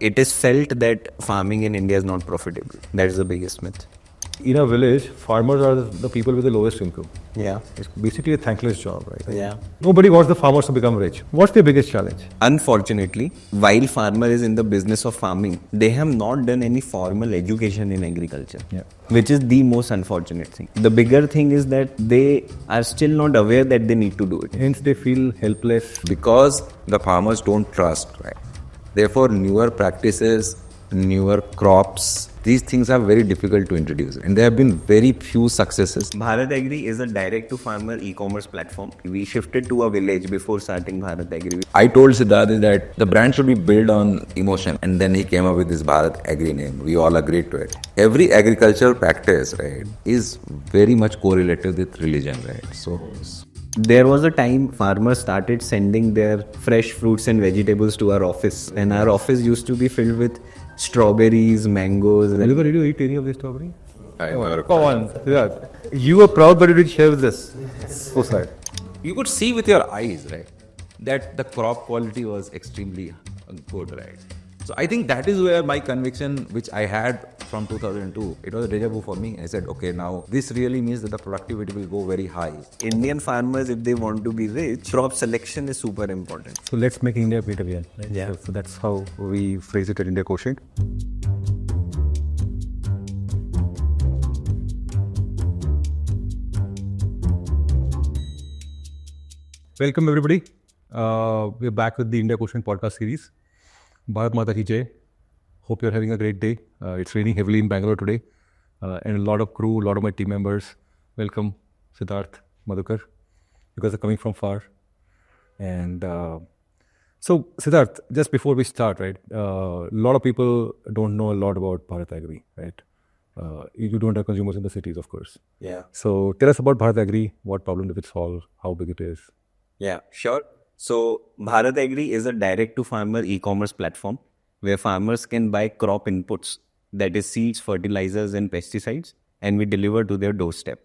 It is felt that farming in India is not profitable. That is the biggest myth. In a village, farmers are the people with the lowest income. Yeah. It's basically a thankless job, right? Yeah. Nobody wants the farmers to become rich. What's their biggest challenge? Unfortunately, while farmer is in the business of farming, they have not done any formal education in agriculture, which is the most unfortunate thing. The bigger thing is that they are still not aware that they need to do it. Hence, they feel helpless. Because the farmers don't trust, right? Therefore, newer practices, newer crops, these things are very difficult to introduce. And there have been very few successes. BharatAgri is a direct-to-farmer e-commerce platform. We shifted to a village before starting BharatAgri. I told Siddharth that the brand should be built on emotion. And then he came up with this BharatAgri name. We all agreed to it. Every agricultural practice, right, is very much correlated with religion, right? So there was a time farmers started sending their fresh fruits and vegetables to our office, and our office used to be filled with strawberries, mangoes. Madhukar, did you eat any of this strawberry? I never. Come on, Siddharth. You were proud, but you didn't share with us. So sad. You could see with your eyes, right, that the crop quality was extremely good, right? So I think that is where my conviction, which I had from 2002, it was a deja vu for me. I said, okay, now this really means that the productivity will go very high. Indian farmers, if they want to be rich, crop selection is super important. So let's make India great again. Right? Yeah. So that's how we phrase it at IndiaQuotient. Welcome everybody. We're back with the IndiaQuotient podcast series. Bharat Mata Ki Jai. Hope you're having a great day. It's raining heavily in Bangalore today. And a lot of crew, a lot of my team members. Welcome Siddharth, Madhukar. You guys are coming from far. And so Siddharth, just before we start, right, a lot of people don't know a lot about BharatAgri, right? You don't have consumers in the cities, of course. Yeah. So tell us about BharatAgri, what problem does it solve, how big it is? Yeah, sure. So BharatAgri is a direct-to-farmer e-commerce platform where farmers can buy crop inputs, that is seeds, fertilizers and pesticides, and we deliver to their doorstep.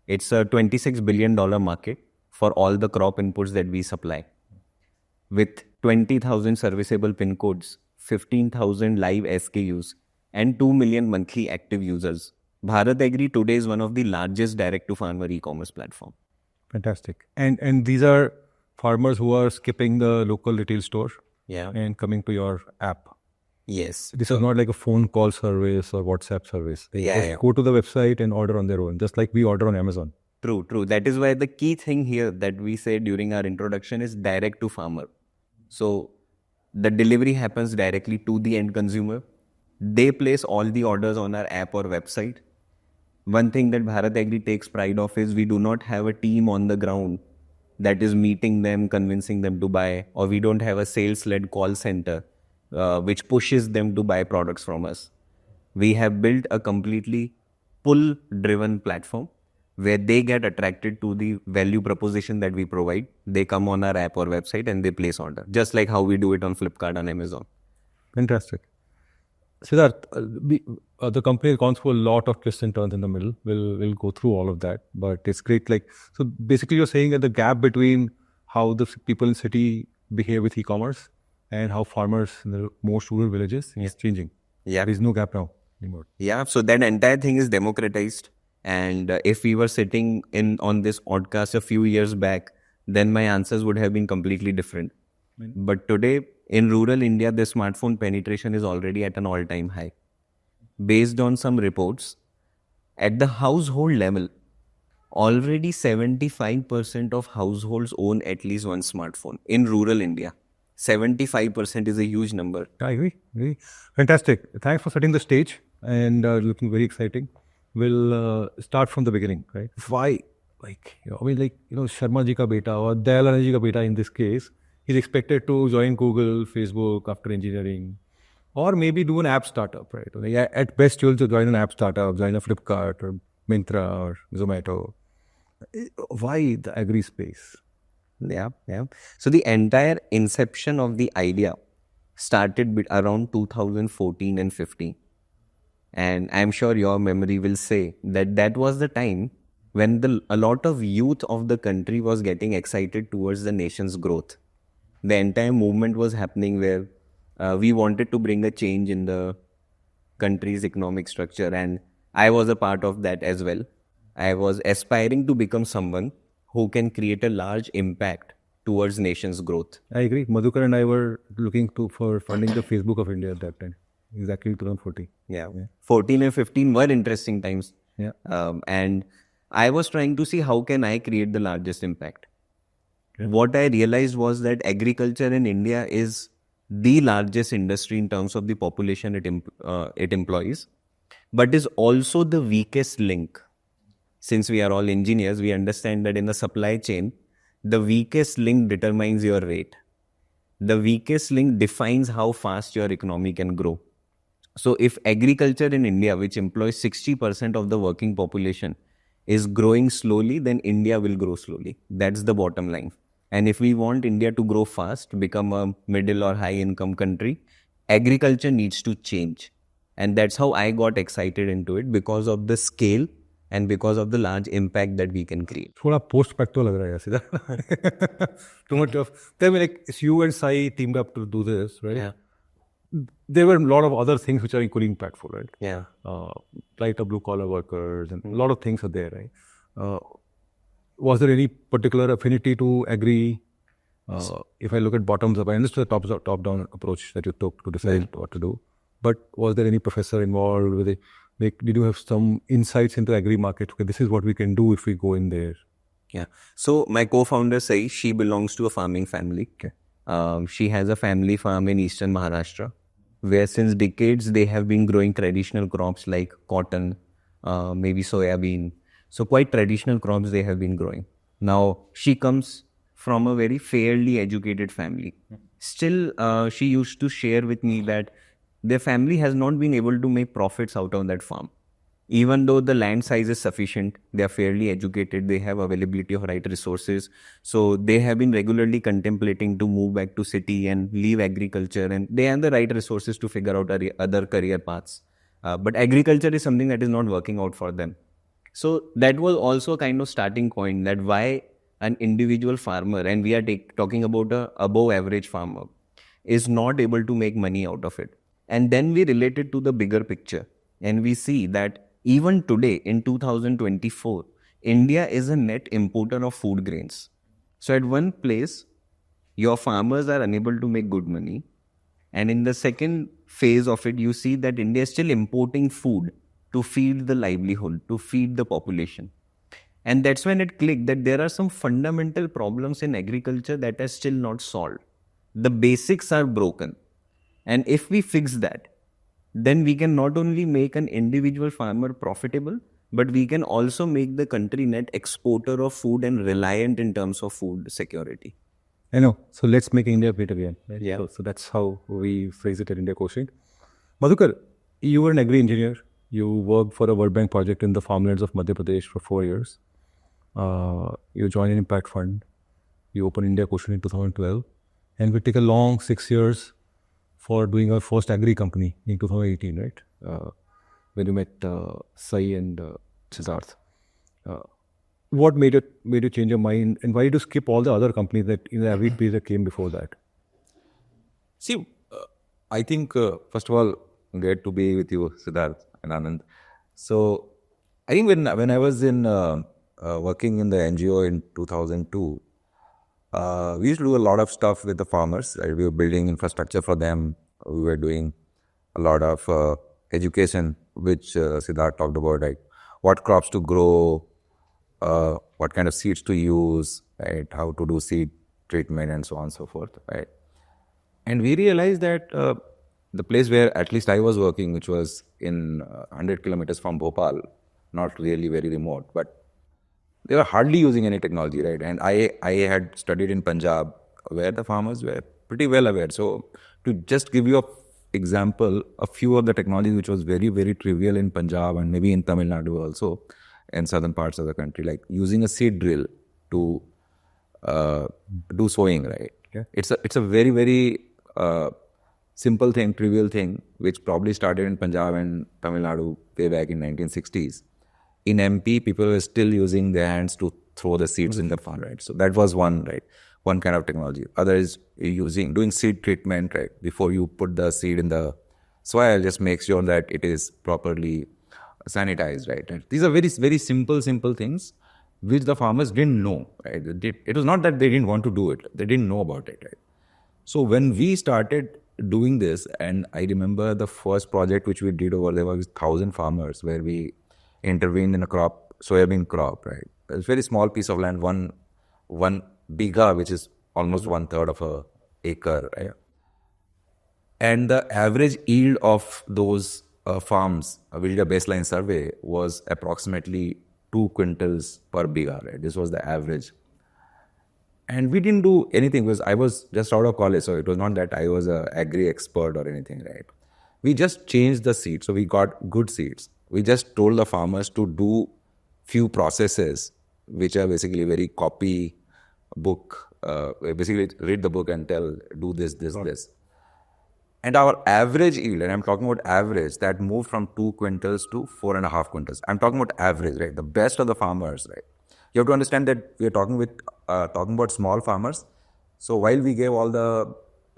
It's a $26 billion market for all the crop inputs that we supply. With 20,000 serviceable PIN codes, 15,000 live SKUs, and 2 million monthly active users, BharatAgri today is one of the largest direct-to-farmer e-commerce platform. Fantastic. And these are farmers who are skipping the local retail store and coming to your app. Yes. This is not like a phone call service or WhatsApp service. They Yeah. go to the website and order on their own, just like we order on Amazon. True. That is why the key thing here that we say during our introduction is direct to farmer. So the delivery happens directly to the end consumer. They place all the orders on our app or website. One thing that BharatAgri takes pride of is we do not have a team on the ground that is meeting them, convincing them to buy, or we don't have a sales-led call center which pushes them to buy products from us. We have built a completely pull-driven platform where they get attracted to the value proposition that we provide. They come on our app or website and they place order, just like how we do it on Flipkart and Amazon. Fantastic. Siddharth, the company has gone through a lot of twists and turns in the middle. We'll go through all of that, but it's great. So basically you're saying that the gap between how the people in city behave with e-commerce and how farmers in the most rural villages is changing. Yeah. There is no gap now anymore. Yeah, so that entire thing is democratized. And if we were sitting on this podcast a few years back, then my answers would have been completely different. But today, in rural India, the smartphone penetration is already at an all-time high. Based on some reports, at the household level, already 75% of households own at least one smartphone in rural India. 75% is a huge number. I agree. Fantastic. Thanks for setting the stage and looking very exciting. We'll start from the beginning, right? Why? Sharma Ji ka beta or Dialani Ji ka beta in this case, he's expected to join Google, Facebook after engineering, or maybe do an app startup, right? At best, you'll join an app startup, join a Flipkart or Myntra or Zomato. Why the agri space? Yeah. So the entire inception of the idea started around 2014 and 15. And I'm sure your memory will say that was the time when a lot of youth of the country was getting excited towards the nation's growth. The entire movement was happening where We wanted to bring a change in the country's economic structure, and I was a part of that as well. I was aspiring to become someone who can create a large impact towards nation's growth. I agree. Madhukar and I were looking for funding the Facebook of India at that time, exactly 2014. Yeah. 14 and 15 were interesting times. Yeah. And I was trying to see how can I create the largest impact. What I realized was that agriculture in India is the largest industry in terms of the population it employs, but is also the weakest link. Since we are all engineers, we understand that in the supply chain, the weakest link determines your rate. The weakest link defines how fast your economy can grow. So if agriculture in India, which employs 60% of the working population, is growing slowly, then India will grow slowly. That's the bottom line. And if we want India to grow fast, become a middle or high income country, agriculture needs to change. And that's how I got excited into it, because of the scale and because of the large impact that we can create. थोड़ा post facto लग रहा है यार सीधा. Too much of. Then like you and Sai teamed up to do this, right? Yeah. There were a lot of other things which are equally impactful, right? Yeah. Like blue collar workers and a lot of things are there, right? Was there any particular affinity to Agri? If I look at bottoms up, I understood the top down approach that you took to decide what to do. But was there any professor involved with it? Like, did you have some insights into Agri market? Okay, this is what we can do if we go in there. Yeah. So my co-founder Sai, she belongs to a farming family. Okay. She has a family farm in eastern Maharashtra, where since decades they have been growing traditional crops like cotton, maybe soya bean. So quite traditional crops they have been growing. Now she comes from a very fairly educated family. Still, she used to share with me that their family has not been able to make profits out of that farm. Even though the land size is sufficient, they are fairly educated, they have availability of right resources. So they have been regularly contemplating to move back to city and leave agriculture, and they have the right resources to figure out other career paths. But agriculture is something that is not working out for them. So that was also a kind of starting point, that why an individual farmer, and we are talking about a above average farmer, is not able to make money out of it. And then we relate it to the bigger picture, and we see that even today in 2024, India is a net importer of food grains. So at one place, your farmers are unable to make good money. And in the second phase of it, you see that India is still importing food to feed the livelihood, to feed the population. And that's when it clicked that there are some fundamental problems in agriculture that are still not solved. The basics are broken. And if we fix that, then we can not only make an individual farmer profitable, but we can also make the country net exporter of food and reliant in terms of food security. I know. So let's make India great again. Right? Yeah. So that's how we phrase it at IndiaQuotient. Madhukar, you were an agri engineer. You worked for a World Bank project in the farmlands of Madhya Pradesh for 4 years. You joined an impact fund. You opened IndiaQuotient in 2012. And we take a long 6 years for doing our first agri company in 2018, right? When you met Sai and Siddharth. What made you change your mind, and why did you skip all the other companies that in the agri piece that came before that? See, I think, first of all, great to be with you, Siddharth and Anand. So, I think when I was in working in the NGO in 2002, we used to do a lot of stuff with the farmers. Right? We were building infrastructure for them. We were doing a lot of education, which Siddharth talked about, right? What crops to grow, what kind of seeds to use, right? How to do seed treatment and so on and so forth, right? And we realized that the place where at least I was working, which was in 100 kilometers from Bhopal, not really very remote, but they were hardly using any technology, right? And I had studied in Punjab, where the farmers were pretty well aware. So to just give you an example, a few of the technologies which was very, very trivial in Punjab and maybe in Tamil Nadu also, in southern parts of the country, like using a seed drill to do sowing, right? Yeah. It's a very, very simple thing, trivial thing, which probably started in Punjab and Tamil Nadu way back in 1960s. In MP, people were still using their hands to throw the seeds in the farm, right? So that was one, right? one kind of technology. Other is doing seed treatment, right? Before you put the seed in the soil, just make sure that it is properly sanitized, right? And these are very, very simple things which the farmers didn't know, right? It was not that they didn't want to do it. They didn't know about it, right? So when we started doing this, and I remember the first project which we did over there was 1,000 farmers where we intervened in a soybean crop, right? It's a very small piece of land, one biga, which is almost 1/3 of a acre, right? And the average yield of those farms, we did a baseline survey, was approximately 2 quintals per biga, right? This was the average. And we didn't do anything because I was just out of college, so it was not that I was an agri expert or anything, right? We just changed the seeds, so we got good seeds. We just told the farmers to do few processes, which are basically very copy book. Basically, read the book and tell, do this, this. And our average yield, and I'm talking about average, that moved from 2 quintals to 4.5 quintals. I'm talking about average, right? The best of the farmers, right? You have to understand that we are talking about small farmers. So while we gave all the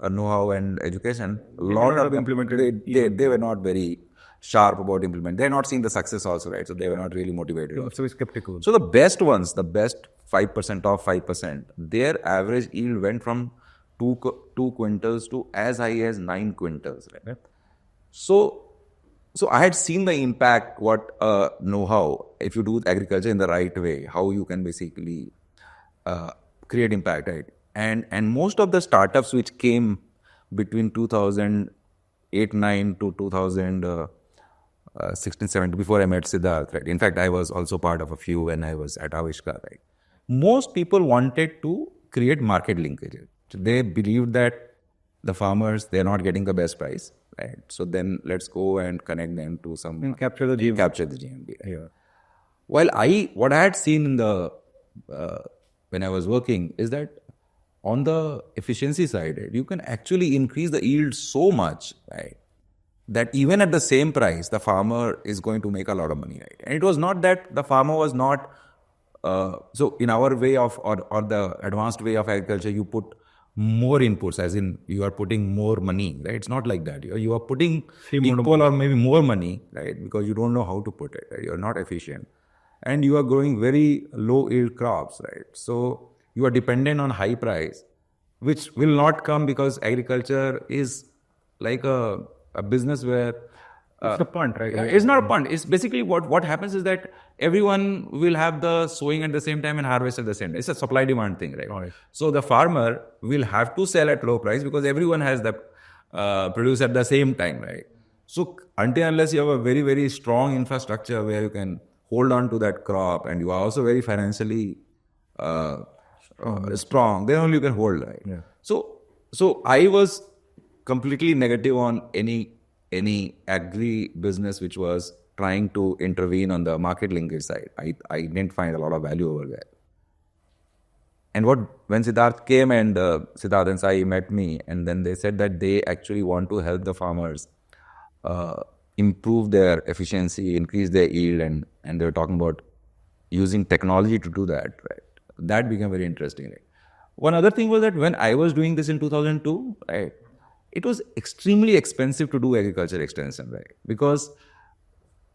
know-how and education, a lot of implemented. They were not very sharp about implement. They're not seeing the success also, right? So they were not really motivated. So skeptical. So the best ones, the best 5% of 5%, their average yield went from 2 quintals to as high as 9 quintals, right? So I had seen the impact, what know-how, if you do agriculture in the right way, how you can basically create impact, right? And most of the startups which came between 2008-9 to 2016-17, before I met Siddharth, right? In fact, I was also part of a few when I was at Avishkar, right? Most people wanted to create market linkages. They believed that the farmers, they're not getting the best price, right? So then let's go and connect them to some... And capture the GMB. Capture the GMB. Right? Yeah. While what I had seen in the... when I was working is that on the efficiency side, right, you can actually increase the yield so much, right, that even at the same price, the farmer is going to make a lot of money, right? And it was not that the farmer was not... so in our way of, or the advanced way of agriculture, you put more inputs, as in you are putting more money, right? It's not like that. You are putting equal or maybe more money, right? Because you don't know how to put it, right? You're not efficient. And you are growing very low yield crops, right? So you are dependent on high price, which will not come because agriculture is like a business where... it's a punt, right? It's not a punt. It's basically what happens is that everyone will have the sowing at the same time and harvest at the same time. It's a supply-demand thing, right? So the farmer will have to sell at low price because everyone has the produce at the same time, right? So until unless you have a very, very strong infrastructure where you can hold on to that crop and you are also very financially strong, then only you can hold, right? Yeah. So I was completely negative on any agri business which was trying to intervene on the market linkage side. I didn't find a lot of value over there. And when Siddharth came and Siddharth and Sai met me, and then they said that they actually want to help the farmers improve their efficiency, increase their yield, and they were talking about using technology to do that, right? That became very interesting, right? One other thing was that when I was doing this in 2002, right, it was extremely expensive to do agriculture extension, right? Because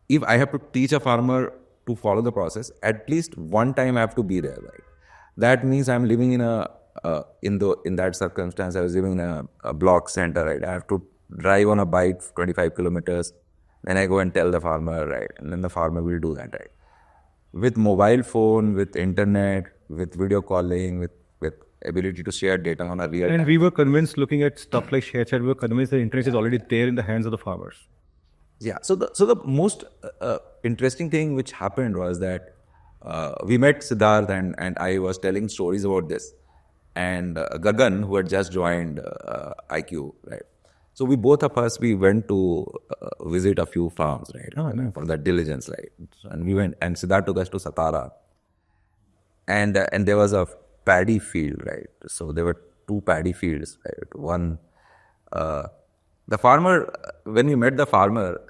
if I have to teach a farmer to follow the process, at least one time I have to be there, right? That means I'm living in in that circumstance, I was living in a block center, right? I have to drive on a bike 25 kilometers, then I go and tell the farmer, right? And then the farmer will do that, right? With mobile phone, with internet, with video calling, with ability to share data on a real time. And we were convinced, looking at stuff like ShareChat, we were convinced the internet is already there in the hands of the farmers. Yeah. So the most interesting thing which happened was that we met Siddharth and I was telling stories about this. And Gagan, who had just joined IQ, right? So we both of us, we went to visit a few farms, right? For that diligence, right? And we went, and Siddharth took us to Satara. And there was a paddy field, right? So there were 2 paddy fields, right? One, the farmer, when we met the farmer,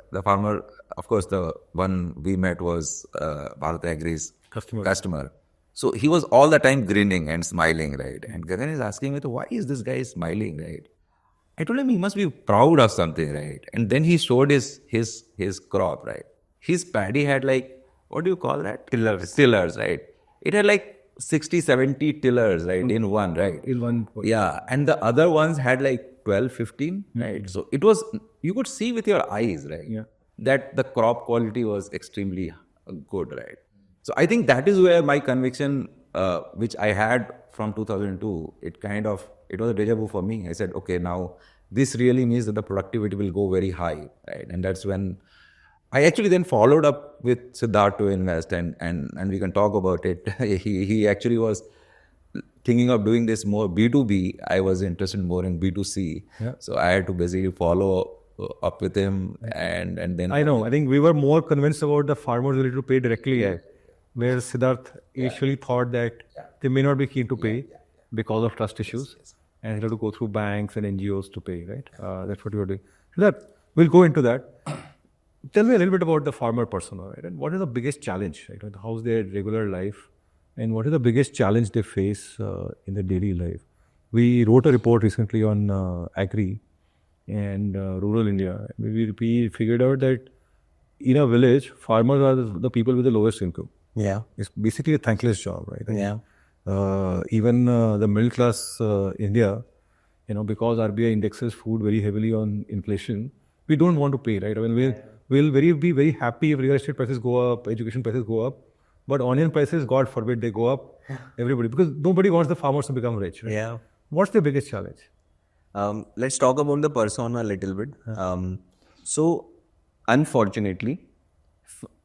of course, the one we met was BharatAgri's customer. So he was all the time grinning and smiling, right? And Gagan is asking me, why is this guy smiling, right? I told him he must be proud of something, right? And then he showed his crop, right? His paddy had like, what do you call that? Tillers, right? It had like 60, 70 tillers, right? In one, right? In one point. Yeah. And the other ones had like 12, 15, right? So it was, you could see with your eyes, right? Yeah. That the crop quality was extremely good, right? So I think that is where my conviction, which I had from 2002, it was a deja vu for me. I said, okay, now this really means that the productivity will go very high, right? And that's when I actually then followed up with Siddharth to invest, and we can talk about it. He actually was thinking of doing this more B2B. I was interested more in B2C. Yeah. So I had to basically follow up with him, and then I know. I think we were more convinced about the farmers willing to pay directly, where Siddharth initially thought that they may not be keen to pay because of trust issues, and he'll have to go through banks and NGOs to pay, right? That's what you were doing. Siddharth, we'll go into that. Tell me a little bit about the farmer persona, right? And what is the biggest challenge, right? How's their regular life, and what is the biggest challenge they face in their daily life? We wrote a report recently on Agri and rural India. We figured out that in a village, farmers are the people with the lowest income. Yeah. It's basically a thankless job, right? Yeah. Even the middle class India, because RBI indexes food very heavily on inflation, we don't want to pay, right? I mean, we'll be very happy if real estate prices go up, education prices go up, but onion prices, God forbid, they go up. Everybody, because nobody wants the farmers to become rich, right? Yeah. What's the biggest challenge? Let's talk about the persona a little bit. So, unfortunately,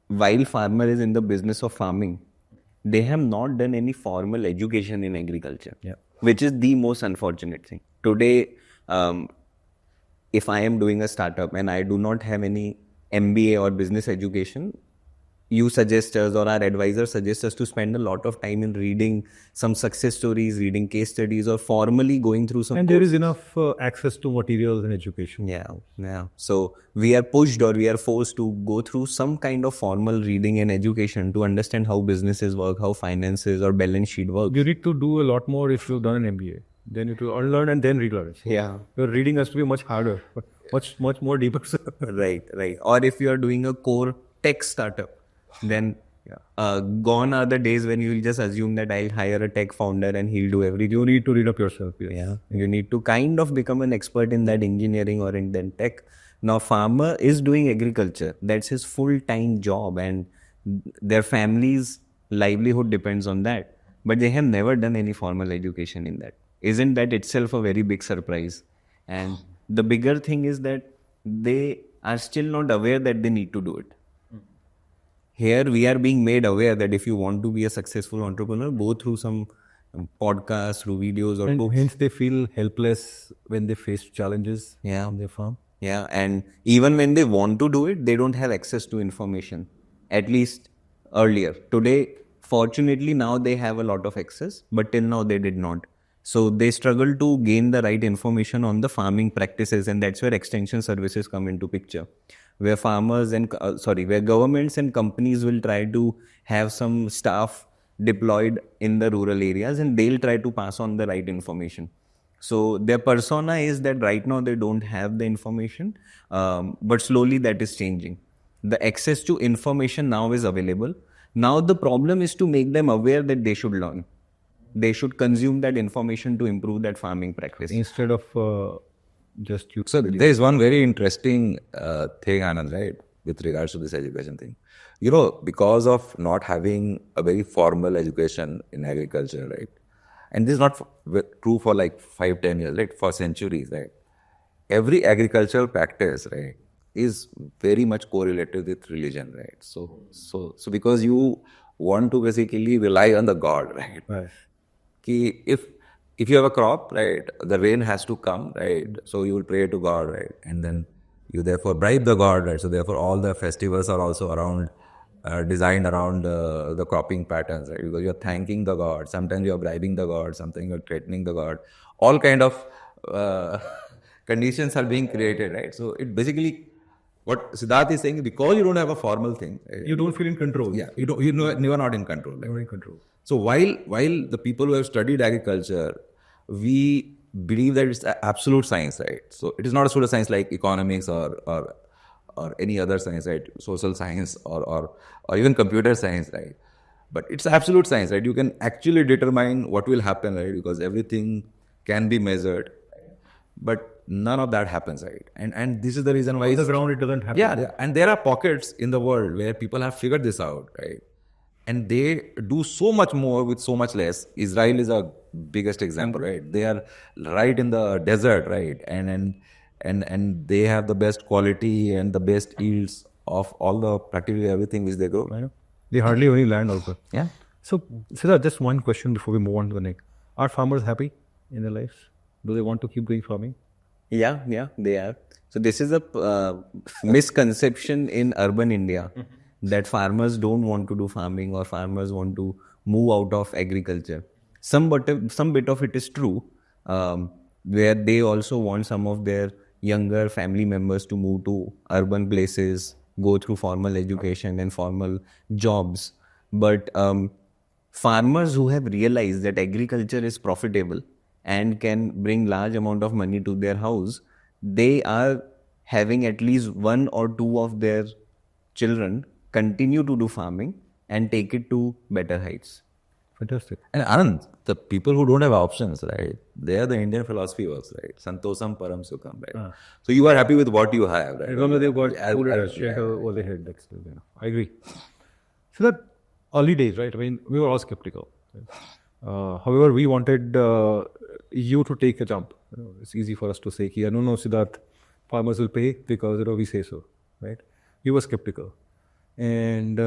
while farmer is in the business of farming, they have not done any formal education in agriculture, which is the most unfortunate thing. Today, if I am doing a startup and I do not have any MBA or business education, you suggest us or our advisor suggests us to spend a lot of time in reading some success stories, reading case studies, or formally going through some. And there is enough access to materials and education. Yeah. So we are pushed or we are forced to go through some kind of formal reading and education to understand how businesses work, how finances or balance sheet work. You need to do a lot more if you've done an MBA. Then you have to unlearn and then relearn. Yeah. Your reading has to be much harder, much more deeper. Right. Or if you are doing a core tech startup, then gone are the days when you will just assume that I'll hire a tech founder and he'll do everything. You need to read up yourself. Yes. Yeah. You need to kind of become an expert in that engineering or in that tech. Now, farmer is doing agriculture. That's his full-time job and their family's livelihood depends on that. But they have never done any formal education in that. Isn't that itself a very big surprise? And the bigger thing is that they are still not aware that they need to do it. Here we are being made aware that if you want to be a successful entrepreneur, go through some podcasts, through videos or books. Hence they feel helpless when they face challenges on their farm. Yeah, and even when they want to do it, they don't have access to information, at least earlier. Today, fortunately, now they have a lot of access, but till now they did not. So they struggle to gain the right information on the farming practices, and that's where extension services come into picture. Where farmers and where governments and companies will try to have some staff deployed in the rural areas and they'll try to pass on the right information. So their persona is that right now they don't have the information, but slowly that is changing. The access to information now is available. Now the problem is to make them aware that they should learn. They should consume that information to improve that farming practice. Instead of just you. So there is one very interesting thing, Anand, right, with regards to this education thing. Because of not having a very formal education in agriculture, right, and this is not true for like 5-10 years, right, for centuries, right. Every agricultural practice, right, is very much correlated with religion, right. So because you want to basically rely on the God, right. If you have a crop, right, the rain has to come, right, so you will pray to God, right, and then you therefore bribe the God, right, so therefore all the festivals are also around, designed around the cropping patterns, right, because you're thanking the God, sometimes you're bribing the God, sometimes you're threatening the God, all kind of conditions are being created, right, so it basically, what Siddharth is saying, because you don't have a formal thing, You don't feel in control. Yeah, you are not in control. Right? You're in control. So while the people who have studied agriculture, we believe that it's absolute science, right? So it is not a pseudoscience like economics or any other science, right? Social science or even computer science, right? But it's absolute science, right? You can actually determine what will happen, right? Because everything can be measured, but none of that happens, right? And this is the reason why On the ground, it doesn't happen. yeah, and there are pockets in the world where people have figured this out, right? And they do so much more with so much less. Israel is a biggest example, right? They are right in the desert, right? And they have the best quality and the best yields of all the practically everything which they grow. I know. They hardly have any land also. Yeah. So, Siddharth, just one question before we move on to the next. Are farmers happy in their lives? Do they want to keep doing farming? Yeah, they are. So this is a misconception in urban India that farmers don't want to do farming or farmers want to move out of agriculture. Some bit of it is true, where they also want some of their younger family members to move to urban places, go through formal education and formal jobs. But farmers who have realized that agriculture is profitable and can bring large amount of money to their house, they are having at least one or two of their children continue to do farming and take it to better heights. Fantastic. And Anand, the people who don't have options, right? There the Indian philosophy works, right? Santosam param sukham, right? So you are happy with what you have, right? As long as they've got As- food as- and over their head, that's still, I agree. So that early days, right? I mean, we were all skeptical. Right? However, we wanted you to take a jump. It's easy for us to say, no, Siddharth, farmers will pay because we say so, right? You were skeptical. And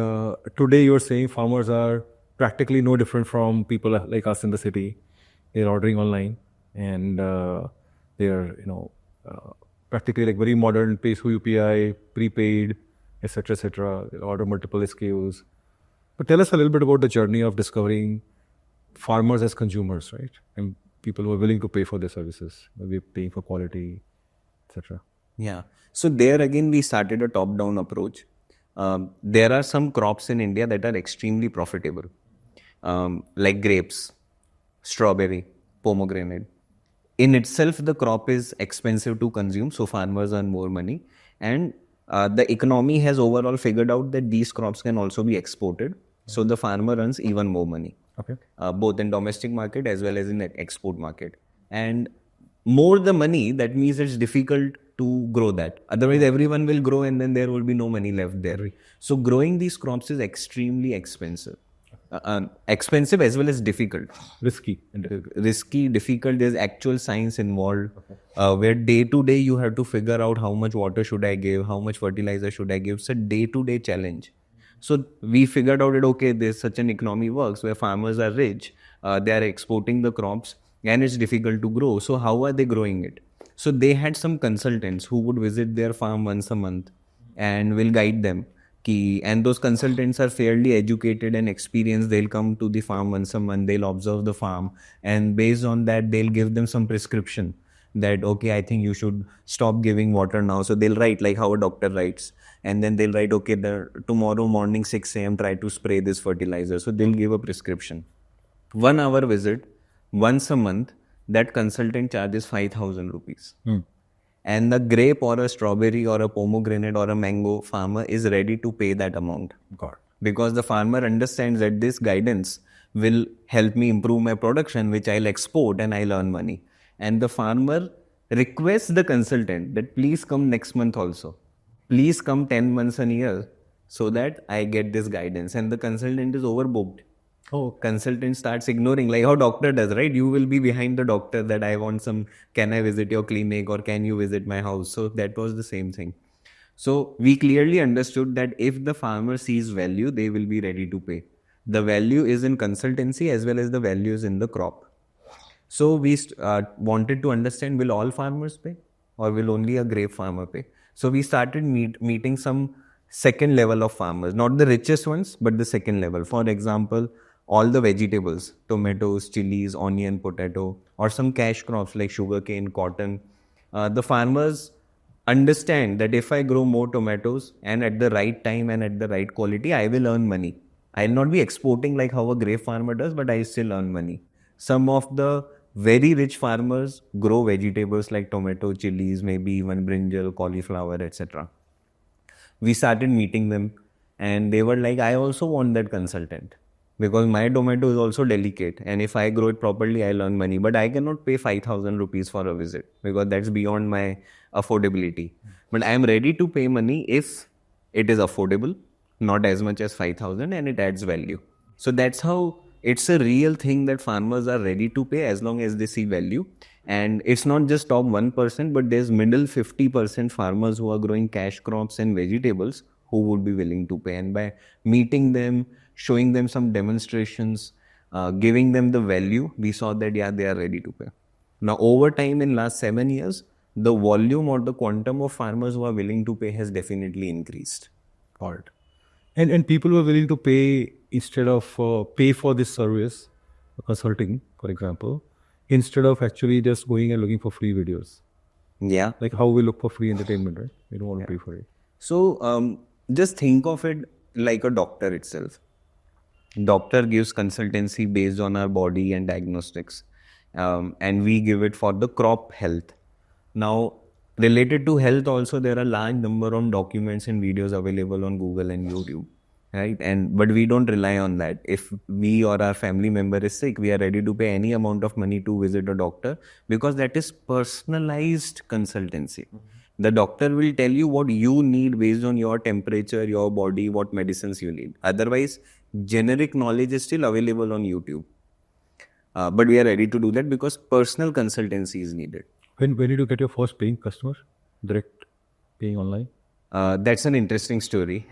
today you're saying farmers are practically no different from people like us in the city. They're ordering online and they're, practically like very modern, pay through UPI, prepaid, etc., etc. They order multiple SKUs. But tell us a little bit about the journey of discovering farmers as consumers, right? And people who are willing to pay for their services, maybe paying for quality, etc. Yeah. So there again, we started a top-down approach. There are some crops in India that are extremely profitable, like grapes, strawberry, pomegranate. In itself, the crop is expensive to consume, so farmers earn more money. And the economy has overall figured out that these crops can also be exported, so the farmer earns even more money. Okay. Both in domestic market as well as in the export market. And more the money, that means it's difficult to grow that. Otherwise, everyone will grow and then there will be no money left there. So growing these crops is extremely expensive. Expensive as well as difficult. Risky. Risky, difficult, there's actual science involved, where day to day you have to figure out how much water should I give, how much fertilizer should I give. It's a day to day challenge. So we figured out that, okay, there's such an economy works where farmers are rich, they are exporting the crops and it's difficult to grow. So how are they growing it? So they had some consultants who would visit their farm once a month and will guide them. And those consultants are fairly educated and experienced. They'll come to the farm once a month, they'll observe the farm, and based on that, they'll give them some prescription that, okay, I think you should stop giving water now. So they'll write like how a doctor writes. And then they'll write, okay, tomorrow morning 6 a.m. try to spray this fertilizer. So they'll give a prescription. 1 hour visit, once a month, that consultant charges 5,000 rupees. And the grape or a strawberry or a pomegranate or a mango farmer is ready to pay that amount. Because the farmer understands that this guidance will help me improve my production, which I'll export and I'll earn money. And the farmer requests the consultant that please come next month also. Please come 10 months a year so that I get this guidance. And the consultant is overbooked. Consultant starts ignoring, like how doctor does, right? You will be behind the doctor that I want can I visit your clinic or can you visit my house? So that was the same thing. So we clearly understood that if the farmer sees value, they will be ready to pay. The value is in consultancy as well as the value is in the crop. So we wanted to understand, will all farmers pay or will only a grape farmer pay? So we started meeting some second level of farmers, not the richest ones, but the second level. For example, all the vegetables, tomatoes, chilies, onion, potato, or some cash crops like sugarcane, cotton. The farmers understand that if I grow more tomatoes and at the right time and at the right quality, I will earn money. I'll not be exporting like how a grape farmer does, but I still earn money. Some of the very rich farmers grow vegetables like tomato, chilies, maybe even brinjal, cauliflower, etc. We started meeting them, and they were like, I also want that consultant because my tomato is also delicate, and if I grow it properly, I'll earn money, but I cannot pay 5,000 rupees for a visit because that's beyond my affordability. But I am ready to pay money if it is affordable, not as much as 5,000, and it adds value. So that's how it's a real thing that farmers are ready to pay as long as they see value. And it's not just top 1%, but there's middle 50% farmers who are growing cash crops and vegetables who would be willing to pay. And by meeting them, showing them some demonstrations, giving them the value, we saw that, yeah, they are ready to pay. Now, over time in last 7 years, the volume or the quantum of farmers who are willing to pay has definitely increased. Got it. And people were willing to pay instead of pay for this service, consulting, for example, instead of actually just going and looking for free videos. Yeah. Like how we look for free entertainment, right? We don't want to pay for it. So just think of it like a doctor itself. Doctor gives consultancy based on our body and diagnostics, and we give it for the crop health. Now, related to health also, there are large number of documents and videos available on Google and YouTube, right? But we don't rely on that. If we or our family member is sick, we are ready to pay any amount of money to visit a doctor because that is personalized consultancy. The doctor will tell you what you need based on your temperature, your body, what medicines you need. Otherwise, generic knowledge is still available on YouTube. But we are ready to do that because personal consultancy is needed. When did you get your first paying customer? Direct paying online? That's an interesting story.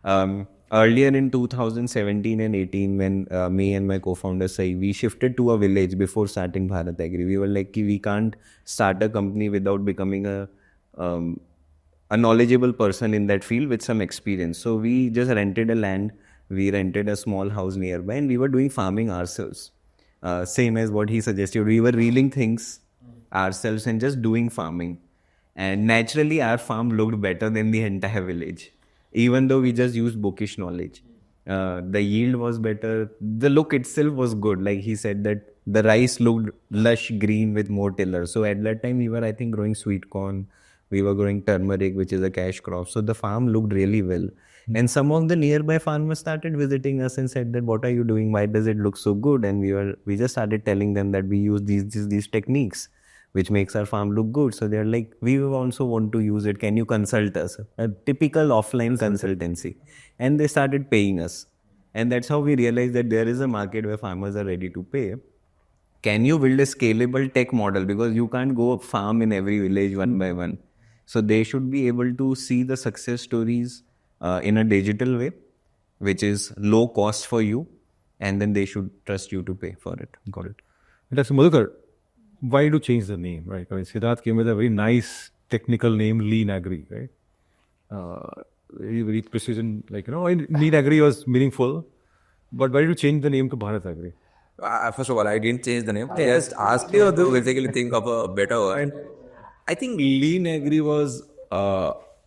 Earlier in 2017 and 18, when me and my co-founder Sai, we shifted to a village before starting BharatAgri. We were like, we can't start a company without becoming a knowledgeable person in that field with some experience. So we just rented a land. We rented a small house nearby, and we were doing farming ourselves. Same as what he suggested. We were reeling things ourselves and just doing farming. And naturally, our farm looked better than the entire village, even though we just used bookish knowledge. The yield was better. The look itself was good. Like he said that the rice looked lush green with more tillers. So at that time, we were, I think, growing sweet corn. We were growing turmeric, which is a cash crop. So the farm looked really well. And some of the nearby farmers started visiting us and said that, what are you doing? Why does it look so good? And we just started telling them that we use these techniques, which makes our farm look good. So they're like, we also want to use it. Can you consult us? A typical offline consultancy. And they started paying us. And that's how we realized that there is a market where farmers are ready to pay. Can you build a scalable tech model? Because you can't go farm in every village one by one. So they should be able to see the success stories in a digital way, which is low cost for you. And then they should trust you to pay for it. Got it. And that's Madhukar. Why did you change the name, right? I mean, Siddharth came with a very nice technical name, Lean Agri, right? Very precision, like, Lean Agri was meaningful. But why did you change the name to BharatAgri? First of all, I didn't change the name. I just asked you to basically think of a better word. I think Lean Agri was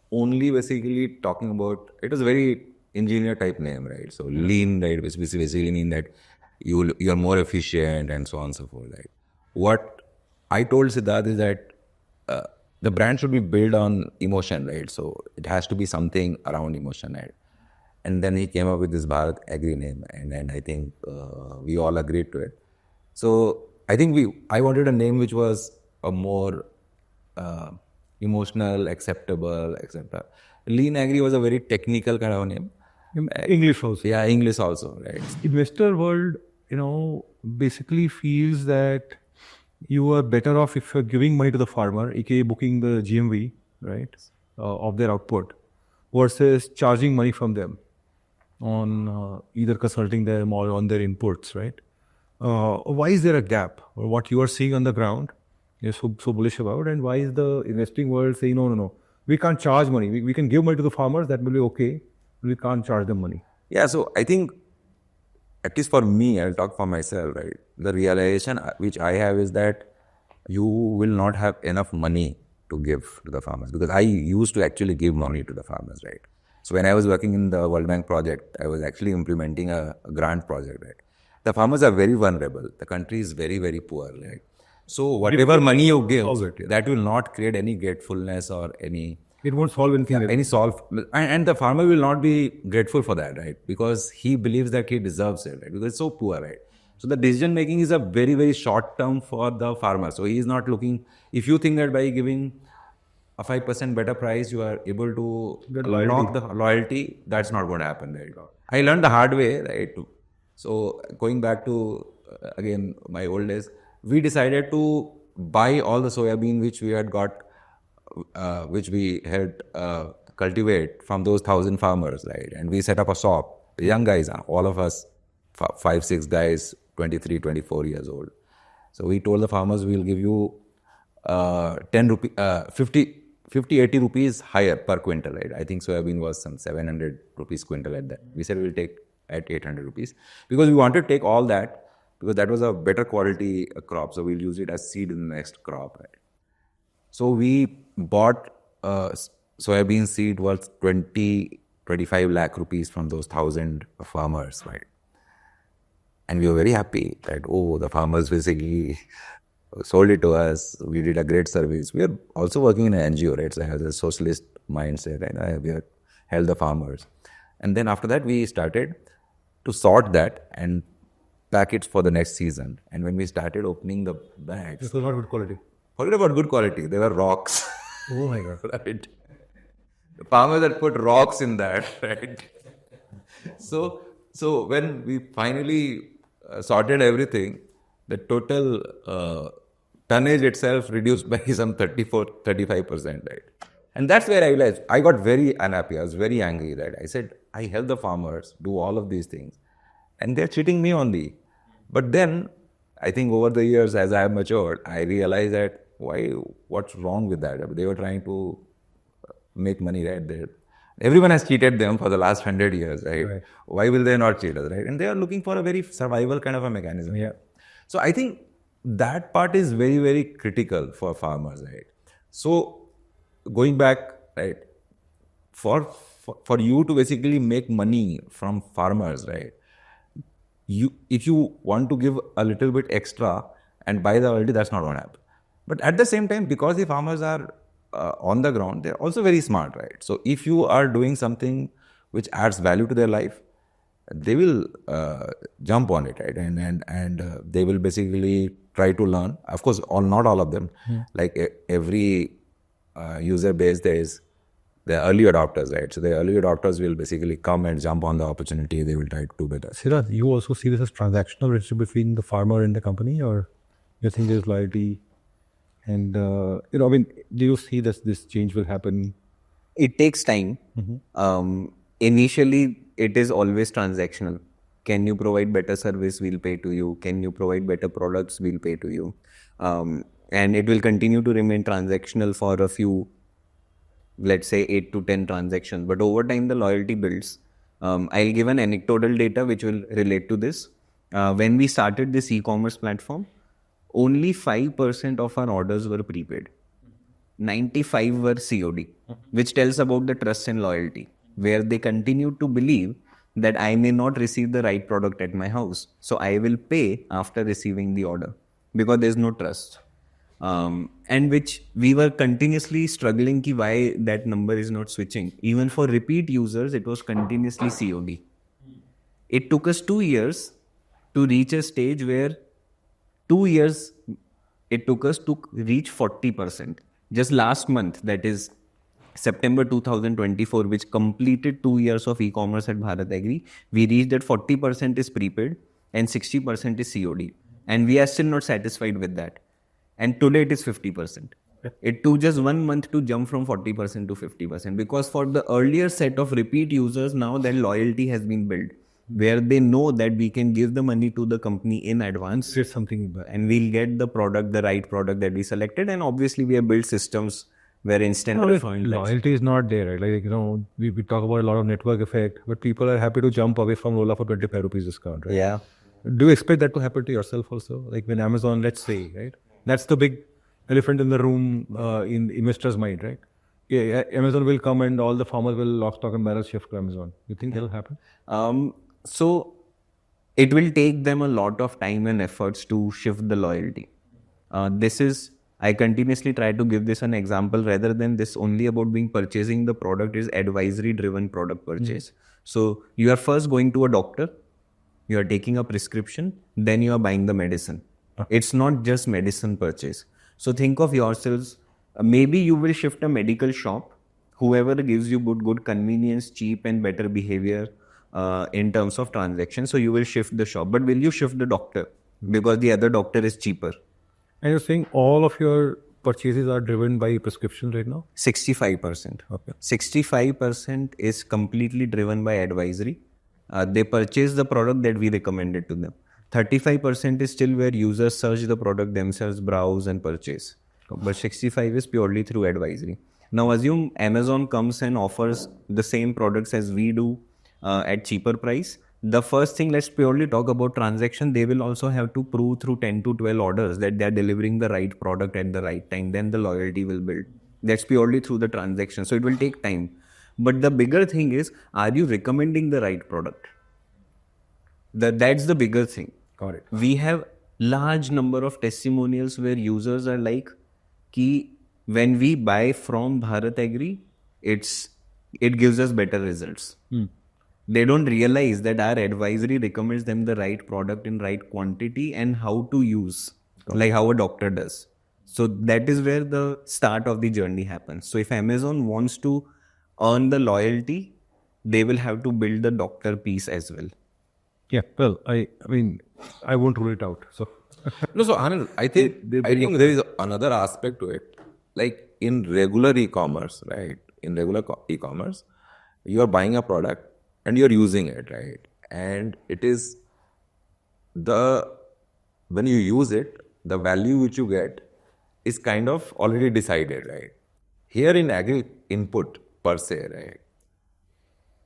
only basically talking about, it was a very engineer type name, right? So lean, right, which basically mean that you're more efficient and so on and so forth, right? What I told Siddharth is that the brand should be built on emotion, right? So it has to be something around emotion, right? And then he came up with this BharatAgri name, and then I think we all agreed to it. So I think I wanted a name which was a more emotional, acceptable, etc. Lean Agri was a very technical kind of name. English also. Yeah, English also, right? Investor world, basically feels that you are better off if you're giving money to the farmer, a.k.a. booking the GMV, right, of their output, versus charging money from them on either consulting them or on their inputs, right? Why is there a gap? Or what you are seeing on the ground you're so bullish about, and why is the investing world saying, no, we can't charge money. We can give money to the farmers, that will be okay, but we can't charge them money. Yeah, so I think, at least for me, I'll talk for myself, right? The realization which I have is that you will not have enough money to give to the farmers, because I used to actually give money to the farmers, right? So when I was working in the World Bank project, I was actually implementing a grant project, right? The farmers are very vulnerable. The country is very, very poor, right? So whatever money you give, that will not create any gratefulness or any It won't solve anything. any solve. And the farmer will not be grateful for that, right? Because he believes that he deserves it, right? Because it's so poor, right? So the decision making is a very, very short term for the farmer. So he is not looking, if you think that by giving a 5% better price, you are able to lock the loyalty, that's not going to happen, right? I learned the hard way, right? So going back to, again, my old days, we decided to buy all the soya bean which we had got, which we had cultivate from those 1,000 farmers, right? And we set up a shop, young guys, all of us, 5, 6 guys, 23, 24 years old. So we told the farmers, we'll give you 50, 80 rupees higher per quintal, right? I think soybean was some 700 rupees quintal at that. We said we'll take at 800 rupees because we wanted to take all that because that was a better quality crop. So we'll use it as seed in the next crop, right? So we bought soybean seed worth 25 lakh rupees from those 1,000 farmers, right? And we were very happy that, oh, the farmers basically sold it to us. We did a great service. We are also working in an NGO, right? So I have a socialist mindset, right? We have helped the farmers. And then after that, we started to sort that and pack it for the next season. And when we started opening the bags, This was not good quality. forget about good quality. They were rocks. Oh my God. Right? The farmers had put rocks in that, right? So when we finally sorted everything, the total tonnage itself reduced by some 35%, right? And that's where I realized I got very unhappy. I was very angry that I said, I help the farmers do all of these things and they're cheating me only. But then I think over the years, as I have matured, I realized that what's wrong with that? They were trying to make money, right? Everyone has cheated them for the last 100 years, right? Why will they not cheat us, right? And they are looking for a very survival kind of a mechanism. Yeah. So I think that part is very, very critical for farmers, right? So going back, right, for you to basically make money from farmers, right? If you want to give a little bit extra and buy the royalty, that's not going to happen. But at the same time, because the farmers are on the ground, they're also very smart, right? So if you are doing something which adds value to their life, they will jump on it, right? And they will basically try to learn. Of course, not all of them. Like every user base, there is the early adopters, right? So the early adopters will basically come and jump on the opportunity. They will try to do better. Siddharth, you also see this as transactional relationship between the farmer and the company, or you think there's loyalty? And do you see that this change will happen? It takes time. Initially, it is always transactional. Can you provide better service? We'll pay to you. Can you provide better products? We'll pay to you. And it will continue to remain transactional for a few, let's say 8 to 10 transactions. But over time, the loyalty builds. I'll give an anecdotal data which will relate to this. When we started this e-commerce platform, only 5% of our orders were prepaid. 95 were COD, which tells about the trust and loyalty, where they continue to believe that I may not receive the right product at my house. So I will pay after receiving the order because there's no trust. And which we were continuously struggling ki why that number is not switching. Even for repeat users, it was continuously COD. It took us 2 years to reach a stage where 2 years it took us to reach 40%. Just last month, that is September 2024, which completed 2 years of e-commerce at BharatAgri, we reached that 40% is prepaid and 60% is COD. And we are still not satisfied with that. And today it is 50%. It took just 1 month to jump from 40% to 50% because for the earlier set of repeat users, now that loyalty has been built, where they know that we can give the money to the company in advance and we'll get the product, the right product that we selected. And obviously we have built systems where instant loyalty is not there, right? Like, we talk about a lot of network effect, but people are happy to jump away from Lola for 25 rupees discount, right? Yeah. Do you expect that to happen to yourself also? Like when Amazon, let's say, right? That's the big elephant in the room in investors' mind, right? yeah, Amazon will come and all the farmers will lock, stock and barrel shift to Amazon. You think that'll happen? So it will take them a lot of time and efforts to shift the loyalty. I continuously try to give this an example rather than this only about being purchasing the product is advisory driven product purchase. So you are first going to a doctor, you are taking a prescription, then you are buying the medicine. It's not just medicine purchase. So think of yourselves, maybe you will shift a medical shop, whoever gives you good convenience, cheap and better behavior in terms of transactions. So you will shift the shop, but will you shift the doctor because the other doctor is cheaper? And you're saying all of your purchases are driven by prescription right now? 65%. Okay. 65% is completely driven by advisory. They purchase the product that we recommended to them. 35% is still where users search the product themselves, browse and purchase. But 65 is purely through advisory. Now assume Amazon comes and offers the same products as we do at cheaper price. The first thing, let's purely talk about transaction. They will also have to prove through 10 to 12 orders that they are delivering the right product at the right time. Then the loyalty will build. That's purely through the transaction. So it will take time. But the bigger thing is, are you recommending the right product? That's the bigger thing. Got it. We have large number of testimonials where users are like, ki when we buy from BharatAgri, it gives us better results. They don't realize that our advisory recommends them the right product in right quantity and how to use, like how a doctor does. So that is where the start of the journey happens. So if Amazon wants to earn the loyalty, they will have to build the doctor piece as well. Yeah, well, I mean, I won't rule it out. So No, so Anand, I think there is another aspect to it. Like in regular e-commerce, right? In regular e-commerce, you are buying a product and you're using it, right? And it is when you use it, the value which you get is kind of already decided, right? Here in agri input per se, right?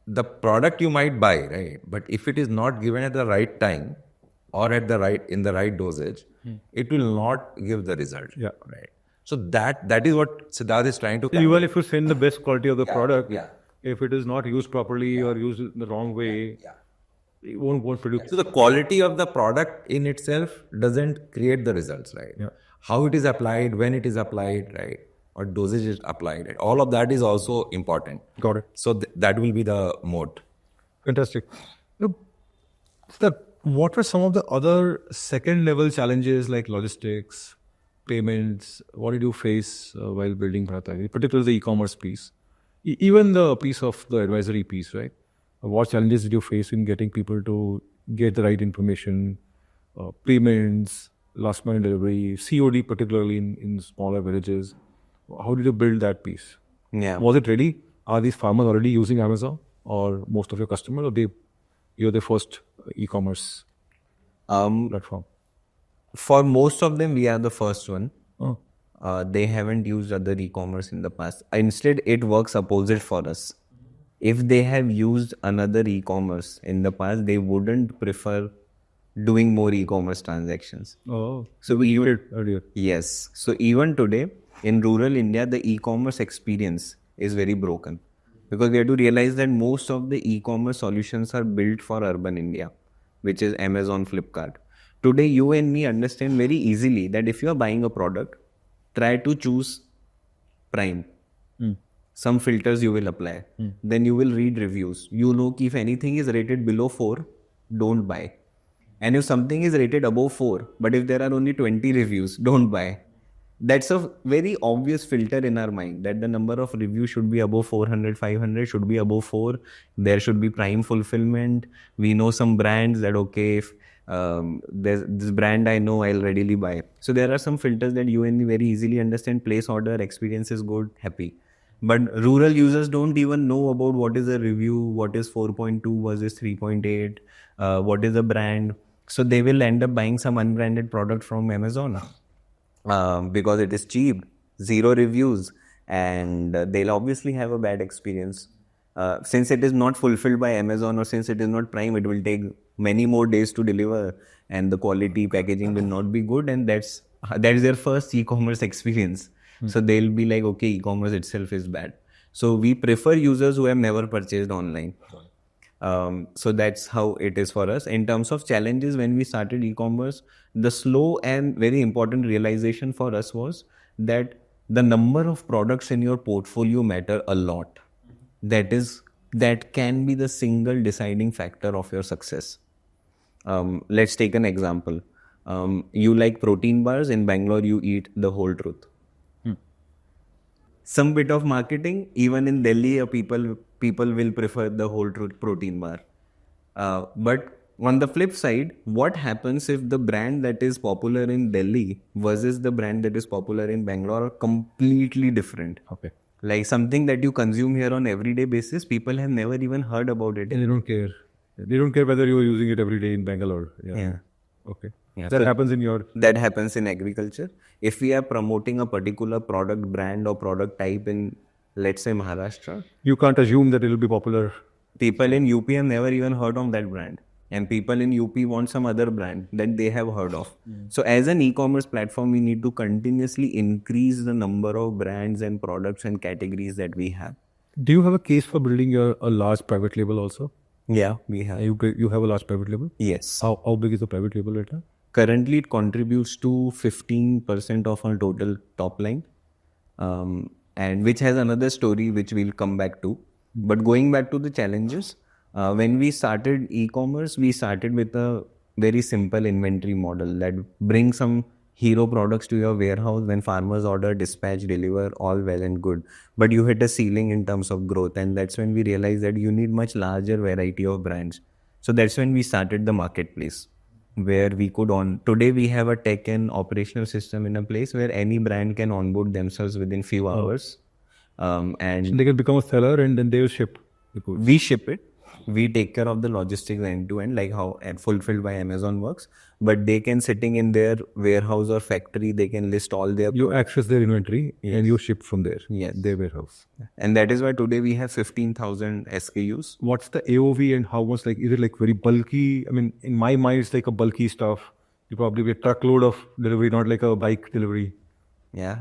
The product you might buy, right? But if it is not given at the right time or in the right dosage, it will not give the result. Yeah. Right. So that is what Siddharth is trying to. even if you send the best quality of the product, yeah. if it is not used properly or used in the wrong way, it won't produce. So the quality of the product in itself doesn't create the results, right? Yeah. How it is applied, when it is applied, right? Or dosage is applied, right? All of that is also important. Got it. So that will be the moat. Fantastic. What were some of the other second level challenges like logistics, payments? What did you face while building BharatAgri, particularly the e-commerce piece? Even the piece of the advisory piece, right? What challenges did you face in getting people to get the right information, payments, last mile delivery, COD, particularly in smaller villages? How did you build that piece? Yeah. Was it ready? Are these farmers already using Amazon or most of your customers, or you're the first e-commerce platform? For most of them, we are the first one. Oh. They haven't used other e-commerce in the past. Instead, it works opposite for us. If they have used another e-commerce in the past, they wouldn't prefer doing more e-commerce transactions. Oh. So we did earlier. Yes. So even today, in rural India, the e-commerce experience is very broken. Because we have to realize that most of the e-commerce solutions are built for urban India, which is Amazon, Flipkart. Today, you and me understand very easily that if you are buying a product, try to choose Prime. Some filters you will apply. Then you will read reviews. You know if anything is rated below 4, don't buy. And if something is rated above 4, but if there are only 20 reviews, don't buy. That's a very obvious filter in our mind that the number of reviews should be above 400, 500, should be above 4. There should be prime fulfillment. We know some brands that, okay, if there's this brand I know, I'll readily buy. So there are some filters that you and me very easily understand. Place order, experience is good, happy. But rural users don't even know about what is a review, what is 4.2 versus 3.8, what is a brand. So they will end up buying some unbranded product from Amazon because it is cheap, 0 reviews, and they'll obviously have a bad experience. Since it is not fulfilled by Amazon or since it is not Prime, it will take many more days to deliver and the quality packaging will not be good, and that's their first e-commerce experience. So they'll be like, okay, e-commerce itself is bad. So we prefer users who have never purchased online. So that's how it is for us. In terms of challenges, when we started e-commerce, the slow and very important realization for us was that the number of products in your portfolio matter a lot. That can be the single deciding factor of your success. Let's take an example. You like protein bars. In Bangalore, you eat the whole truth. Some bit of marketing, even in Delhi, people will prefer the whole truth protein bar. But on the flip side, what happens if the brand that is popular in Delhi versus the brand that is popular in Bangalore are completely different? Okay. Like something that you consume here on everyday basis, people have never even heard about it. And they don't care. They don't care whether you're using it every day in Bangalore. Yeah. Okay. Yeah. That happens in your... That happens in agriculture. If we are promoting a particular product brand or product type in, let's say, Maharashtra, You can't assume that it will be popular. people in UP have never even heard of that brand. And people in UP want some other brand that they have heard of. So as an e-commerce platform, we need to continuously increase the number of brands and products and categories that we have. Do you have a case for building a large private label also? Yeah, we have. You have a large private label? Yes. How big is the private label right now? Currently, it contributes to 15% of our total top line, and which has another story which we'll come back to. But going back to the challenges, when we started e-commerce, we started with a very simple inventory model that brings some hero products to your warehouse. When farmers order, dispatch, deliver, all well and good. But you hit a ceiling in terms of growth, and that's when we realized that you need much larger variety of brands. So that's when we started the marketplace, where we could today we have a tech and operational system in a place where any brand can onboard themselves within few hours. And They can become a seller and then they will ship the goods. we ship it. We take care of the logistics end to end, like how Fulfilled by Amazon works. But they can, sitting in their warehouse or factory, they can list all their You access their inventory and you ship from there. Yes. Their warehouse. And that is why today we have 15,000 SKUs. What's the AOV and how much, like, is it like very bulky? I mean, in my mind, it's like a bulky stuff. You probably get a truckload of delivery, not like a bike delivery. Yeah.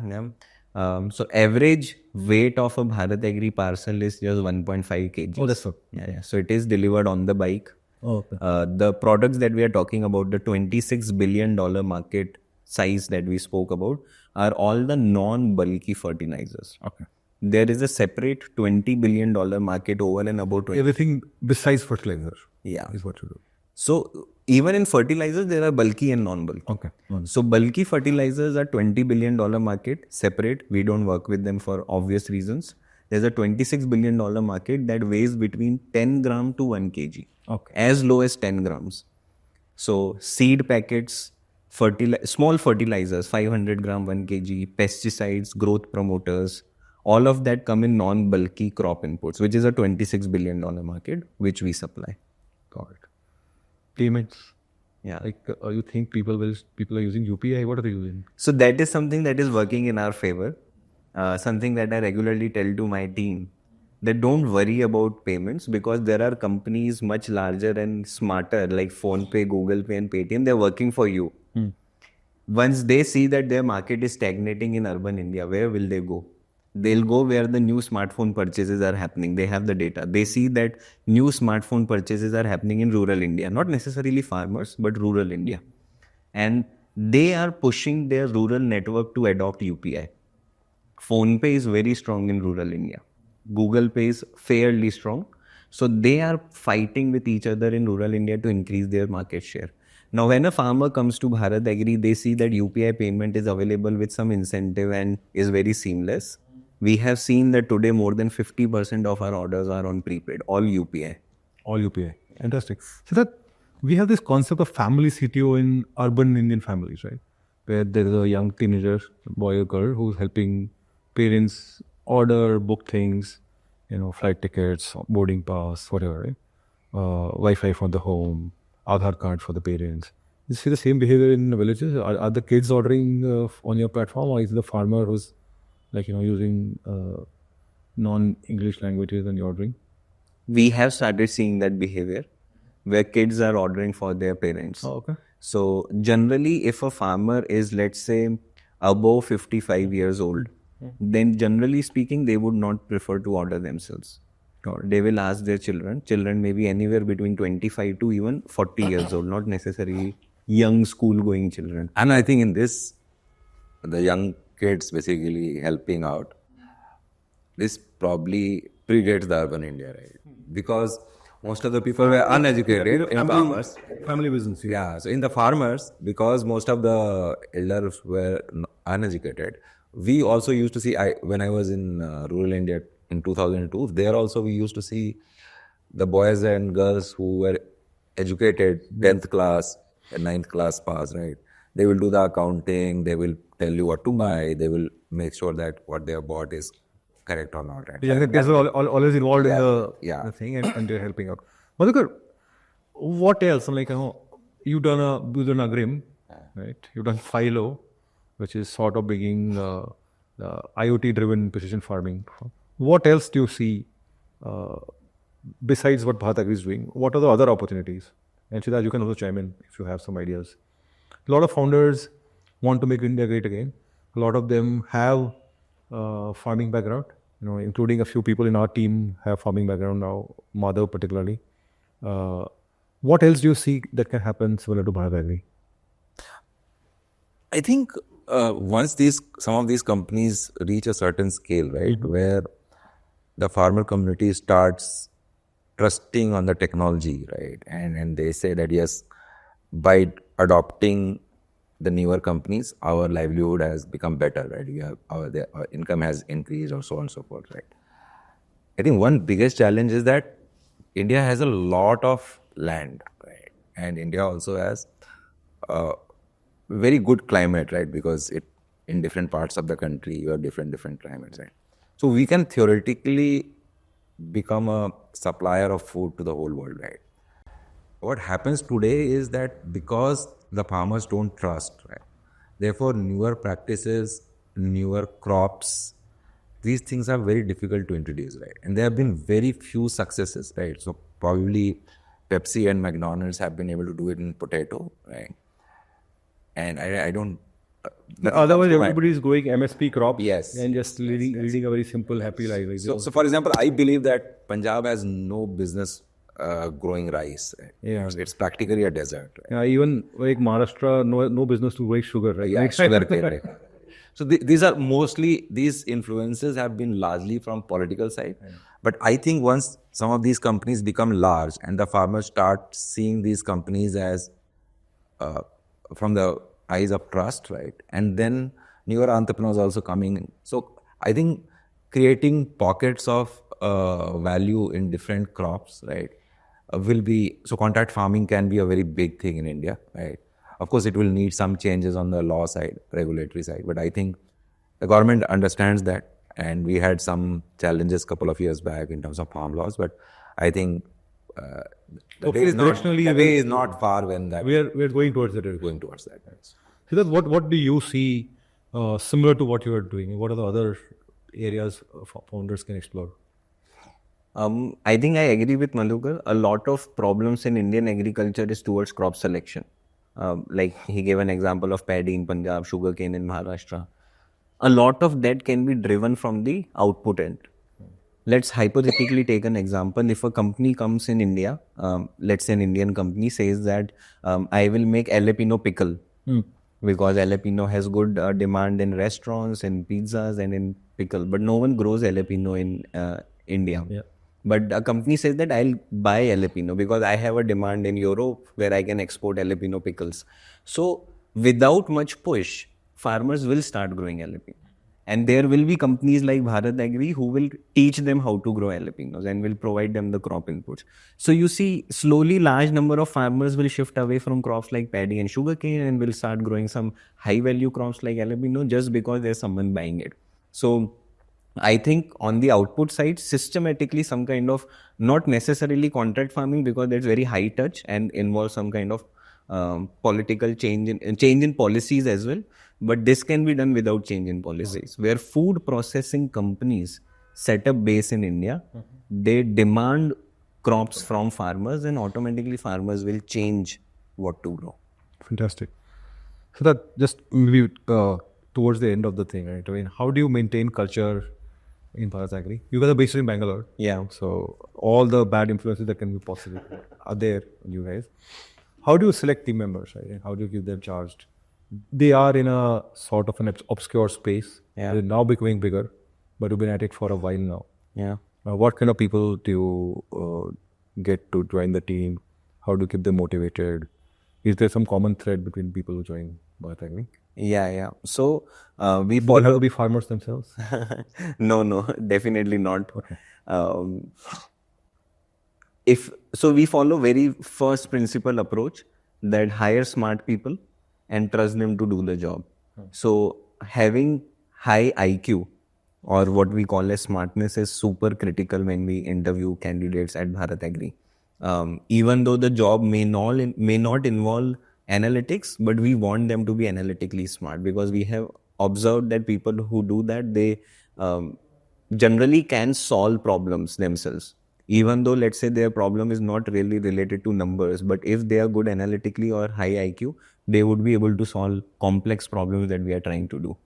So average weight of a BharatAgri parcel is just 1.5 kg. Oh, that's all. Yeah. So it is delivered on the bike. Oh, okay. The products that we are talking about, the $26 billion market size that we spoke about, are all the non-bulky fertilizers. Okay. There is a separate $20 billion market over and above 20. Everything besides fertilizer. Yeah. Is what you do. So even in fertilizers, there are bulky and non-bulky. Okay. So bulky fertilizers are $20 billion market, separate. We don't work with them for obvious reasons. There's a $26 billion market that weighs between 10 gram to 1 kg. Okay. As low as 10 grams. So seed packets, small fertilizers, 500 gram, 1 kg, pesticides, growth promoters, all of that come in non-bulky crop inputs, which is a $26 billion market, which we supply. Got it. Payments. Yeah. Like, you think people are using UPI? What are they using? So that is something that is working in our favor. Something that I regularly tell to my team, that don't worry about payments, because there are companies much larger and smarter like PhonePe, Google Pay and Paytm. They're working for you. Once they see that their market is stagnating in urban India, where will they go? They'll go where the new smartphone purchases are happening. They have the data. They see that new smartphone purchases are happening in rural India, not necessarily farmers, but rural India. And they are pushing their rural network to adopt UPI. PhonePe is very strong in rural India. Google Pay is fairly strong. So they are fighting with each other in rural India to increase their market share. Now, when a farmer comes to BharatAgri, they see that UPI payment is available with some incentive and is very seamless. We have seen that today more than 50% of our orders are on prepaid, all UPI. All UPI. Fantastic. So that we have this concept of family CTO in urban Indian families, right? Where there is a young teenager, boy or girl, who's helping parents order, book things, flight tickets, boarding pass, whatever, right? Wi-Fi for the home, Aadhaar card for the parents. You see the same behavior in the villages? Are the kids ordering on your platform, or is it the farmer who's using non-English languages and ordering? We have started seeing that behavior where kids are ordering for their parents. Oh, okay. So generally, if a farmer is, let's say, above 55 years old, then generally speaking, they would not prefer to order themselves. Or they will ask their children. Children may be anywhere between 25 to even 40 years old, not necessarily young school-going children. And I think in this, the young kids basically helping out, this probably predates the urban India, right? Because most of the people were uneducated in farmers. Family business. Yeah, so in the farmers, because most of the elders were uneducated, we also used to see, when I was in rural India in 2002, there also we used to see the boys and girls who were educated, 10th class and 9th class pass, right? They will do the accounting, they will tell you what to buy, they will make sure that what they have bought is correct or not, right? Yeah, guys are always involved in Yeah. the thing and they're helping out. Madhukar, what else? Like, you've done Agrim, right? You've done Philo, which is sort of bringing the IoT-driven precision farming. What else do you see besides what BharatAgri is doing? What are the other opportunities? And Siddharth, you can also chime in if you have some ideas. A lot of founders want to make India great again. A lot of them have farming background, including a few people in our team have farming background now, Madhav particularly. What else do you see that can happen similar to BharatAgri? I think once some of these companies reach a certain scale, right, where the farmer community starts trusting on the technology, right, and they say that yes, by adopting the newer companies, our livelihood has become better, right? Our income has increased, or so on and so forth, right? I think one biggest challenge is that India has a lot of land, right, and India also has very good climate, right? Because in different parts of the country, you have different climates, right? So we can theoretically become a supplier of food to the whole world, right? What happens today is that because the farmers don't trust, right? Therefore, newer practices, newer crops, these things are very difficult to introduce, right? And there have been very few successes, right? So probably Pepsi and McDonald's have been able to do it in potato, right? And I don't. Otherwise, everybody is growing MSP crops, Yes. and just leading a very simple, happy life. So for example, I believe that Punjab has no business growing rice. Right? Yeah. It's practically a desert. Right? Even like Maharashtra, no business to growing sugar, right? Yeah, sugarcane, right? So these influences have been largely from political side. Yeah. But I think once some of these companies become large and the farmers start seeing these companies as from the eyes of trust, right? And then newer entrepreneurs also coming in. So I think creating pockets of value in different crops, right, will be, so contract farming can be a very big thing in India, right? Of course, it will need some changes on the law side, regulatory side, but I think the government understands that, and we had some challenges a couple of years back in terms of farm laws, but I think the way is not far when that we're going towards that. Going towards that. Siddharth, what do you see similar to what you are doing? What are the other areas founders can explore? I think I agree with Madhukar. A lot of problems in Indian agriculture is towards crop selection. Like he gave an example of paddy in Punjab, sugarcane in Maharashtra. A lot of that can be driven from the output end. Let's hypothetically take an example. If a company comes in India, let's say an Indian company says that I will make jalapeno pickle because jalapeno has good demand in restaurants and pizzas and in pickle, but no one grows jalapeno in India. Yeah. But a company says that I'll buy jalapeno because I have a demand in Europe where I can export jalapeno pickles. So without much push, farmers will start growing jalapeno. And there will be companies like BharatAgri who will teach them how to grow jalapenos and will provide them the crop inputs. So you see, slowly large number of farmers will shift away from crops like paddy and sugarcane and will start growing some high value crops like jalapeno just because there's someone buying it. So I think on the output side, systematically some kind of, not necessarily contract farming because that's very high touch and involves some kind of political change in policies as well. But this can be done without change in policies. Where food processing companies set up base in India, they demand crops from farmers and automatically farmers will change what to grow. Fantastic. So that just maybe towards the end of the thing, right? I mean, how do you maintain culture in BharatAgri? You guys are based in Bangalore. Yeah. So all the bad influences that can be possible are there on you guys. How do you select team members, right? And how do you give them charged? They are in a sort of an obscure space. Yeah. They're now becoming bigger, but you've been at it for a while now. Yeah. What kind of people do you get to join the team? How do you keep them motivated? Is there some common thread between people who join BharatAgri? Yeah. So we People have follow. to be farmers themselves. No, definitely not. We follow very first principle approach that hire smart people and trust them to do the job. So having high IQ or what we call as smartness is super critical when we interview candidates at BharatAgri. Even though the job may not involve analytics, but we want them to be analytically smart because we have observed that people who do that, they generally can solve problems themselves. Even though, let's say, their problem is not really related to numbers, but if they are good analytically or high IQ, they would be able to solve complex problems that we are trying to do.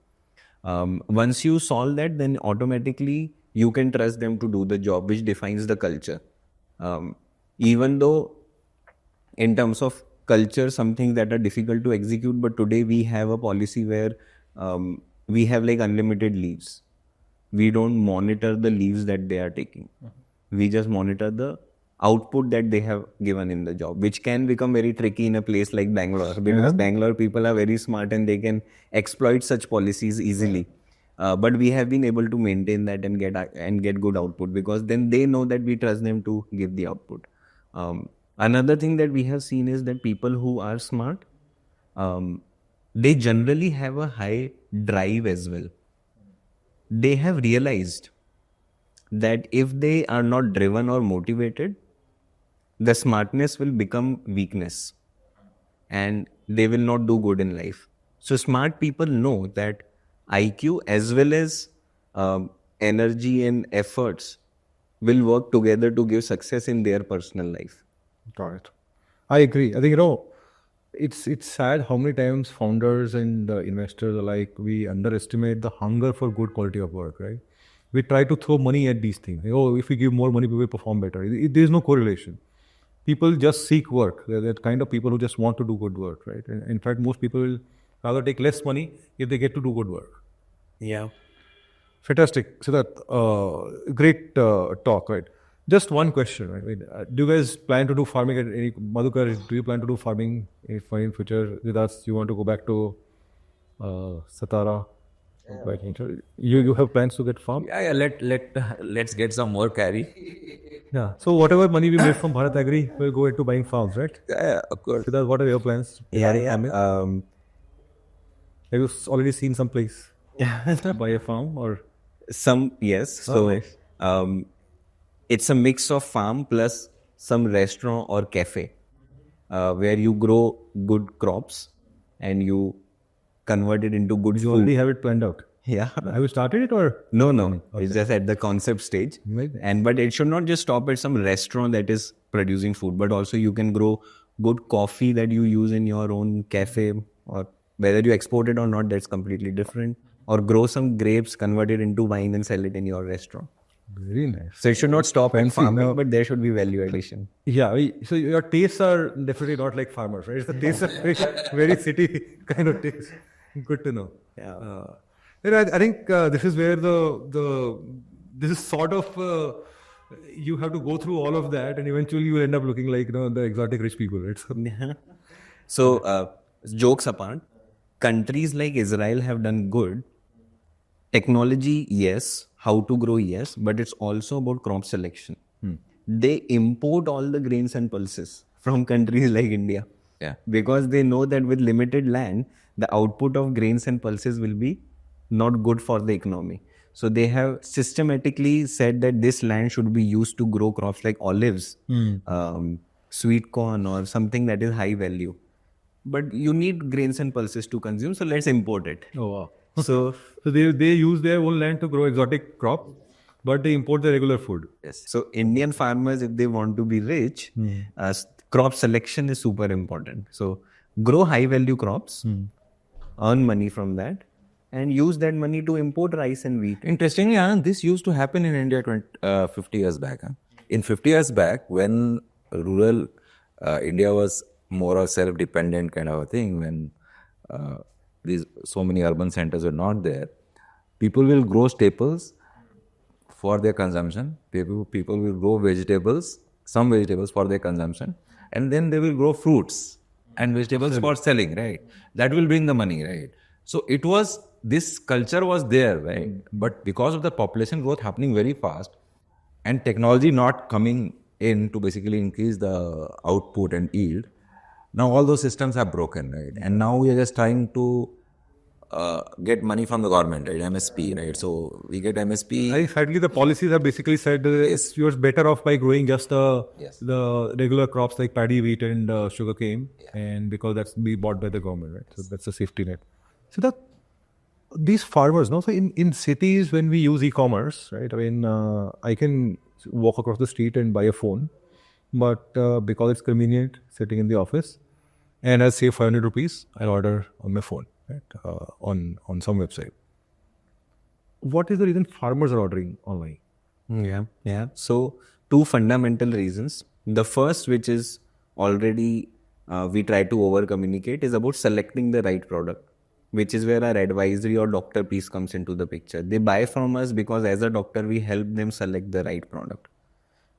Once you solve that, then automatically you can trust them to do the job, which defines the culture. Even though in terms of culture, some things that are difficult to execute, but today we have a policy where we have like unlimited leaves. We don't monitor the leaves that they are taking. We just monitor the output that they have given in the job, which can become very tricky in a place like Bangalore because Bangalore people are very smart and they can exploit such policies easily. But we have been able to maintain that and get good output because then they know that we trust them to give the output. Another thing that we have seen is that people who are smart, they generally have a high drive as well. They have realized that if they are not driven or motivated, the smartness will become weakness and they will not do good in life. So smart people know that IQ as well as energy and efforts will work together to give success in their personal life. Got it. I agree. I think, it's sad how many times founders and investors alike, we underestimate the hunger for good quality of work, right? We try to throw money at these things. If we give more money, we will perform better. There is no correlation. People just seek work. They're that kind of people who just want to do good work, right? And in fact, most people will rather take less money if they get to do good work. Yeah. Fantastic. Siddharth, great talk, right? Just one question, right? Do you guys plan to do farming at any, Madhukar, do you plan to do farming in future? Siddharth, you want to go back to Satara? You have plans to get farm? Yeah. Let's get some more carry. Yeah. So whatever money we make from BharatAgri will go into buying farms, right? Yeah, of course. Siddharth, what are your plans? Farming? Have you already seen some place to buy a farm or? Yes. So it's a mix of farm plus some restaurant or cafe where you grow good crops and you convert it into good You food. already have it planned out. Yeah. Have you started it or? No. It's just at the concept stage. Maybe. But it should not just stop at some restaurant that is producing food, but also you can grow good coffee that you use in your own cafe, or whether you export it or not, that's completely different. Or grow some grapes, convert it into wine and sell it in your restaurant. Very nice. So it should not stop at Fancy, farming, no. but there should be value addition. Yeah. So your tastes are definitely not like farmers, right? It's the taste of very city kind of taste. Good to know. Yeah. I think this is where this is sort of you have to go through all of that, and eventually you will end up looking like the exotic rich people, right? So jokes apart, countries like Israel have done good. Technology, yes. How to grow, yes. But it's also about crop selection. They import all the grains and pulses from countries like India. Yeah. Because they know that with limited land, the output of grains and pulses will be not good for the economy. So they have systematically said that this land should be used to grow crops like olives, sweet corn, or something that is high value. But you need grains and pulses to consume, so let's import it. Oh wow. So So they use their own land to grow exotic crop, but they import the regular food. yes. So Indian farmers, if they want to be rich, crop selection is super important. So grow high value crops, earn money from that, and use that money to import rice and wheat. Interestingly, Anand, this used to happen in India 50 years back. Huh? In 50 years back, when rural India was more or self-dependent kind of a thing, when these so many urban centers were not there, people will grow staples for their consumption. People will grow vegetables, some vegetables for their consumption, and then they will grow fruits and vegetables for selling, right? That will bring the money, right? So it was, this culture was there, right? But because of the population growth happening very fast and technology not coming in to basically increase the output and yield, now all those systems are broken, right? And now we are just trying to get money from the government, right? MSP, right? So we get MSP. Sadly, the policies have basically said you're better off by growing just the regular crops like paddy, wheat, and sugarcane, and because that's be bought by the government, right? So that's a safety net. So these farmers, no? So in cities when we use e-commerce, right? I mean, I can walk across the street and buy a phone, but because it's convenient sitting in the office, and I'll save 500 rupees, I'll order on my phone, right? On some website. What is the reason farmers are ordering online? Yeah. So two fundamental reasons. The first, which is already we try to over communicate, is about selecting the right product, which is where our advisory or doctor piece comes into the picture. They buy from us because as a doctor, we help them select the right product.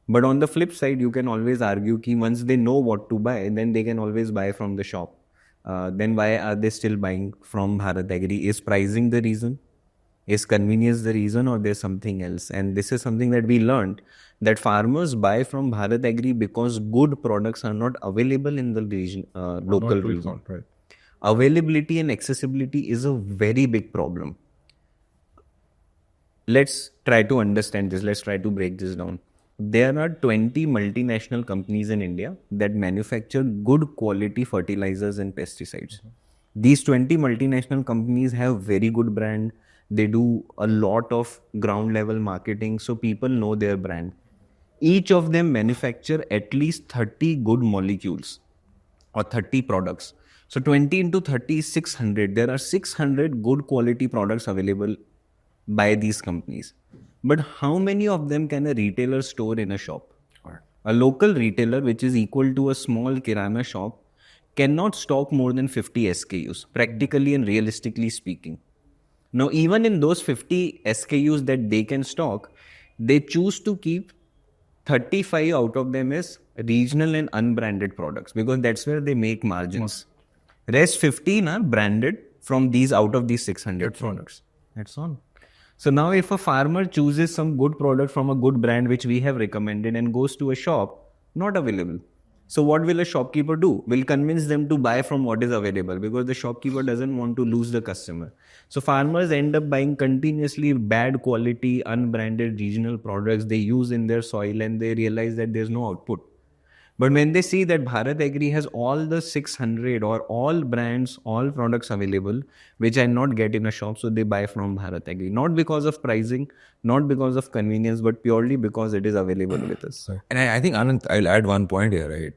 But on the flip side, you can always argue that once they know what to buy, then they can always buy from the shop. Then why are they still buying from BharatAgri? Is pricing the reason? Is convenience the reason, or there's something else? And this is something that we learned, that farmers buy from BharatAgri because good products are not available in the region, local region. Right. Availability and accessibility is a very big problem. Let's try to understand this. Let's try to break this down. There are 20 multinational companies in India that manufacture good quality fertilizers and pesticides. These 20 multinational companies have very good brand. They do a lot of ground level marketing, so people know their brand. Each of them manufacture at least 30 good molecules or 30 products. So 20 into 30 is 600. There are 600 good quality products available by these companies. But how many of them can a retailer store in a shop? A local retailer, which is equal to a small kirana shop, cannot stock more than 50 SKUs, practically and realistically speaking. Now, even in those 50 SKUs that they can stock, they choose to keep 35 out of them as regional and unbranded products because that's where they make margins. Rest 15 are branded from these out of these 600 products. That's all. So now if a farmer chooses some good product from a good brand which we have recommended and goes to a shop, not available. So what will a shopkeeper do? Will convince them to buy from what is available because the shopkeeper doesn't want to lose the customer. So farmers end up buying continuously bad quality, unbranded regional products they use in their soil and they realize that there's no output. But when they see that BharatAgri has all the 600 or all brands, all products available, which I not get in a shop, so they buy from BharatAgri. Not because of pricing, not because of convenience, but purely because it is available with us. And I think, Anand, I'll add one point here, right?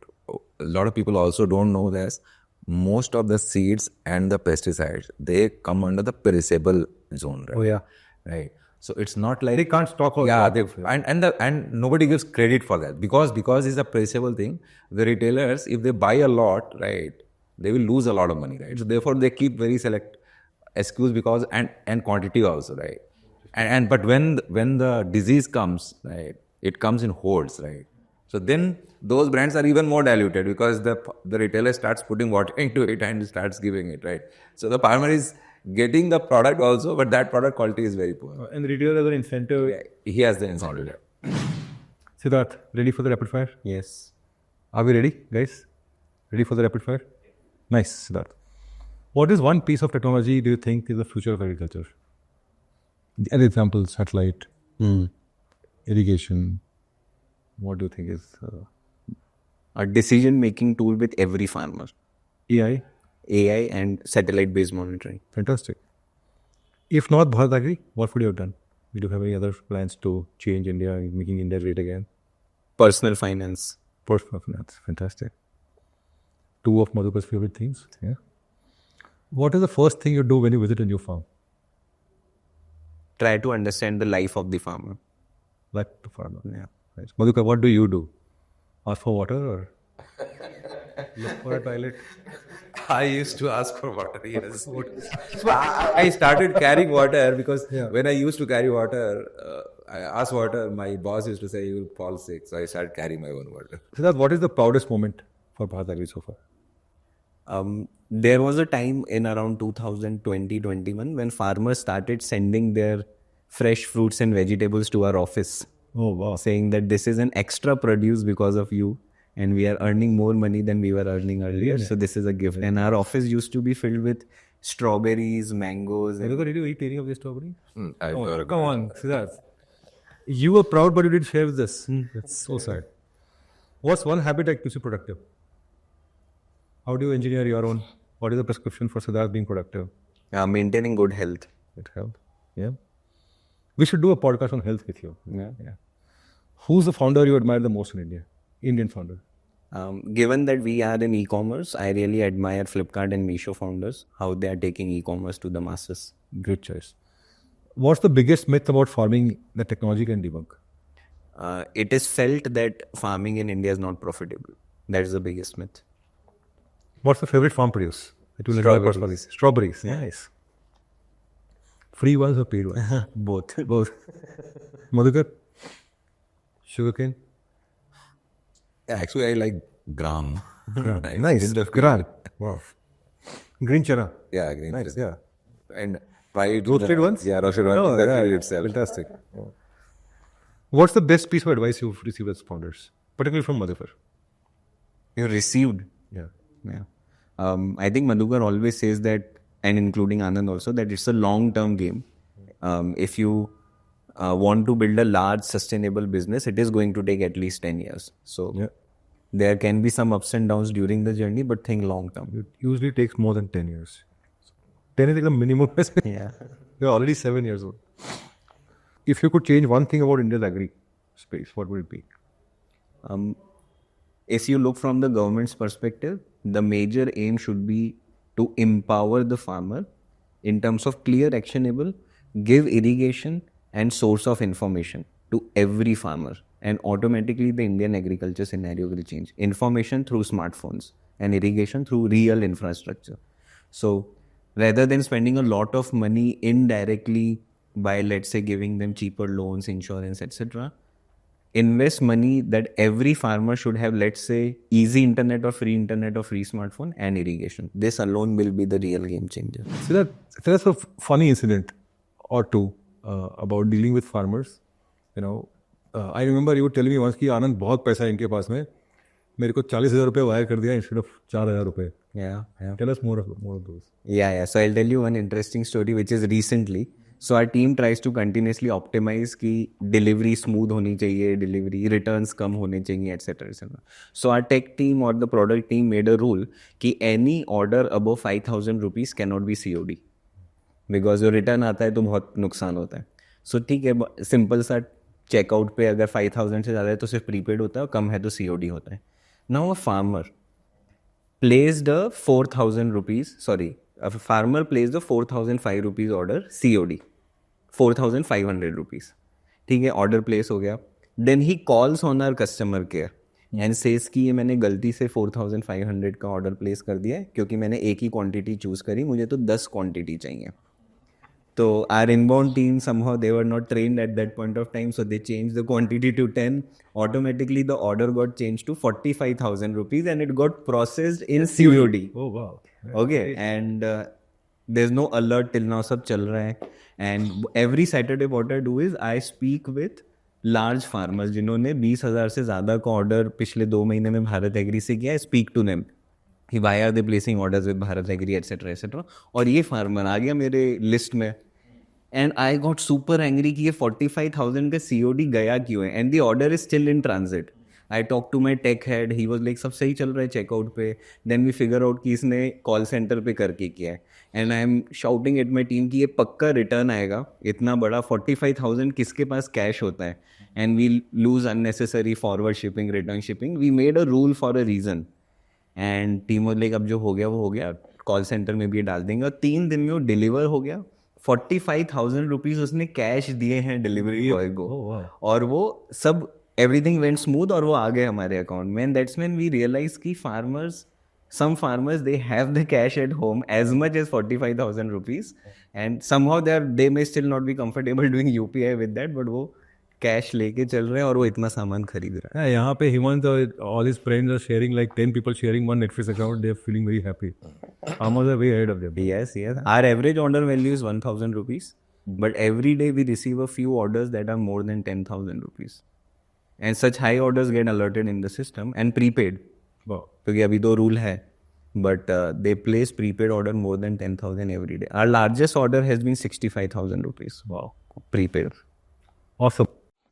A lot of people also don't know this. Most of the seeds and the pesticides, they come under the perishable zone, right? Oh, yeah. Right. So it's not like They can't stock all. yeah, and nobody gives credit for that because it's a perishable thing. The retailers, if they buy a lot, right, they will lose a lot of money, right? So therefore, they keep very select SKUs because and quantity also, right? And but when the disease comes, right, it comes in hordes, right? So then those brands are even more diluted because the retailer starts putting water into it and starts giving it, right? So the farmer is getting the product also, but that product quality is very poor. And the retailer has an incentive. Yeah, he has the incentive. Siddharth, ready for the rapid fire? Yes. Are we ready, guys? Ready for the rapid fire? Nice, Siddharth. What is one piece of technology do you think is the future of agriculture? An example, satellite, irrigation. What do you think is A decision-making tool with every farmer. AI? AI and satellite-based monitoring. Fantastic. If not BharatAgri, what would you have done? We do have any other plans to change India, making India great again? Personal finance. Personal finance. Fantastic. Two of Madhukar's favorite things. Yeah. What is the first thing you do when you visit a new farm? try to understand the life of the farmer. Like the farmer. Yeah. Nice. Madhukar, what do you do? Ask for water or look for a toilet? I used to ask for water, yes. So I started carrying water because when I used to carry water, I asked water, my boss used to say, you will fall sick. So I started carrying my own water. Siddharth, what is the proudest moment for BharatAgri so far? There was a time in around 2020-21 when farmers started sending their fresh fruits and vegetables to our office, Oh, wow. saying that this is an extra produce because of you, and we are earning more money than we were earning earlier. So this is a gift. And our office used to be filled with strawberries, mangoes. Madhukar, did you eat any of this strawberry? Come Come on, Siddharth. You were proud, but you didn't share with us. That's so sad. What's one habit that keeps you productive? How do you engineer your own? What is the prescription for Siddharth being productive? Maintaining good health. Good health. Yeah. We should do a podcast on health with you. Yeah. Who's the founder you admire the most in India? Indian founder. Given that we are in e-commerce, I really admire Flipkart and Meesho founders, how they are taking e-commerce to the masses. Great choice. What's the biggest myth about farming that technology can debunk? It is felt that farming in India is not profitable. That is the biggest myth. What's the favorite farm produce? It will enjoy personally. Strawberries. Nice. Free ones or paid ones? Both. Both. Madhukar? Sugarcane? Yeah, actually, I like gram. Right? Nice. Gran. Wow. Green chana. Yeah, green. Nice, yeah. And fried Roasted ones? Yeah, roasted ones. Oh, That's yeah. itself. Fantastic. What's the best piece of advice you've received as founders? Particularly from Madhukar. You received. Yeah. Yeah. I think Madhukar always says that, and including Anand also, that it's a long-term game. If you want to build a large sustainable business, it is going to take at least 10 years. So there can be some ups and downs during the journey, but think long-term. It usually takes more than 10 years. 10 is like the minimum. Yeah. You're already 7 years old. If you could change one thing about India's agri space, what would it be? If you look from the government's perspective, the major aim should be to empower the farmer in terms of clear, actionable, give irrigation and source of information to every farmer. And automatically the Indian agriculture scenario will change. Information through smartphones and irrigation through real infrastructure. So rather than spending a lot of money indirectly by, let's say, giving them cheaper loans, insurance, etc., invest money that every farmer should have, let's say, easy internet or free smartphone and irrigation. This alone will be the real game changer. So that's a funny incident or two about dealing with farmers. You know, I remember you were telling me once कि आनंद बहुत पैसा है इनके पास में, मेरे को 40,000 रुपए wire कर दिया instead of 4,000 रुपए. Yeah. Tell us more of those. Yeah. So I'll tell you one interesting story which is recently. So our team tries to continuously optimize कि delivery smooth होनी चाहिए, delivery returns कम होने चाहिए, etc. So our tech team or the product team made a rule कि any order above 5,000 rupees cannot be COD because जो return आता है तो बहुत नुकसान होता है. So ठीक है, simple सा checkout पे अगर 5,000 से ज़्यादा है तो सिर्फ prepaid होता है और कम है तो COD होता है. Now a farmer placed a 4,000 rupees, a farmer placed a 4,005 rupees order COD, 4,500 rupees. ठीक है, order place हो गया. Then he calls on our customer care and says कि ये मैंने गलती से 4,500 का order place कर दिया है क्योंकि मैंने एक ही quantity choose करी, मुझे तो 10 quantity चाहिए. So our inbound team, somehow they were not trained at that point of time, so they changed the quantity to 10. Automatically the order got changed to 45,000 rupees and it got processed in COD. Oh wow. Okay, and there's no alert till now, सब चल रहा है. And every Saturday what I do is I speak with large farmers जिन्होंने 20,000 से ज़्यादा का order पिछले 2 महीने में भारत एग्री से किया है. Speak to them. Why are they placing orders with BharatAgri, etc. और ये farmer आ गया मेरे list में. And I got super angry कि ये 45,000 का COD गया क्यों है, and the order is still in transit. I talked to my tech head, he was like सब सही चल रहा है checkout पे. Then we figure out कि इसने call center पे करके किया है. And I am shouting at my team कि ये पक्का return आएगा. इतना बड़ा 45,000 किसके पास cash होता है? And we lose unnecessary forward shipping, return shipping. We made a rule for a reason. And team was like अब जो हो गया वो हो गया. Call center में भी डाल देंगे और 3 दिन में वो deliver हो गया. 45,000 रुपीज उसने कैश दिए हैं डिलीवरी बॉय को Oh, wow. और वो सब एवरीथिंग वेंट स्मूथ और वो आ गए हमारे अकाउंट में. And that's when we realise कि farmers, some farmers, they have the cash at home as much as 45,000 rupees, and somehow they may still not be comfortable doing UPI with that, but वो cash लेके चल रहे हैं और वो इतना सामान खरीद रहा है. Yeah, यहाँ पे Hemant, all his friends are sharing, like 10 people sharing one Netflix account. They are feeling very happy. Farmers are way ahead of them. Yes, yes. Our average order value is 1,000 rupees, but every day we receive a few orders that are more than 10,000 rupees. And such high orders get alerted in the system and prepaid. Wow. क्योंकि अभी तो rule है, but they place prepaid order more than 10,000 every day. Our largest order has been 65,000 rupees. Wow. Prepaid. Awesome.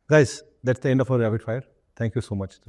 Guys, that's the end of our rapid fire. Thank you so much.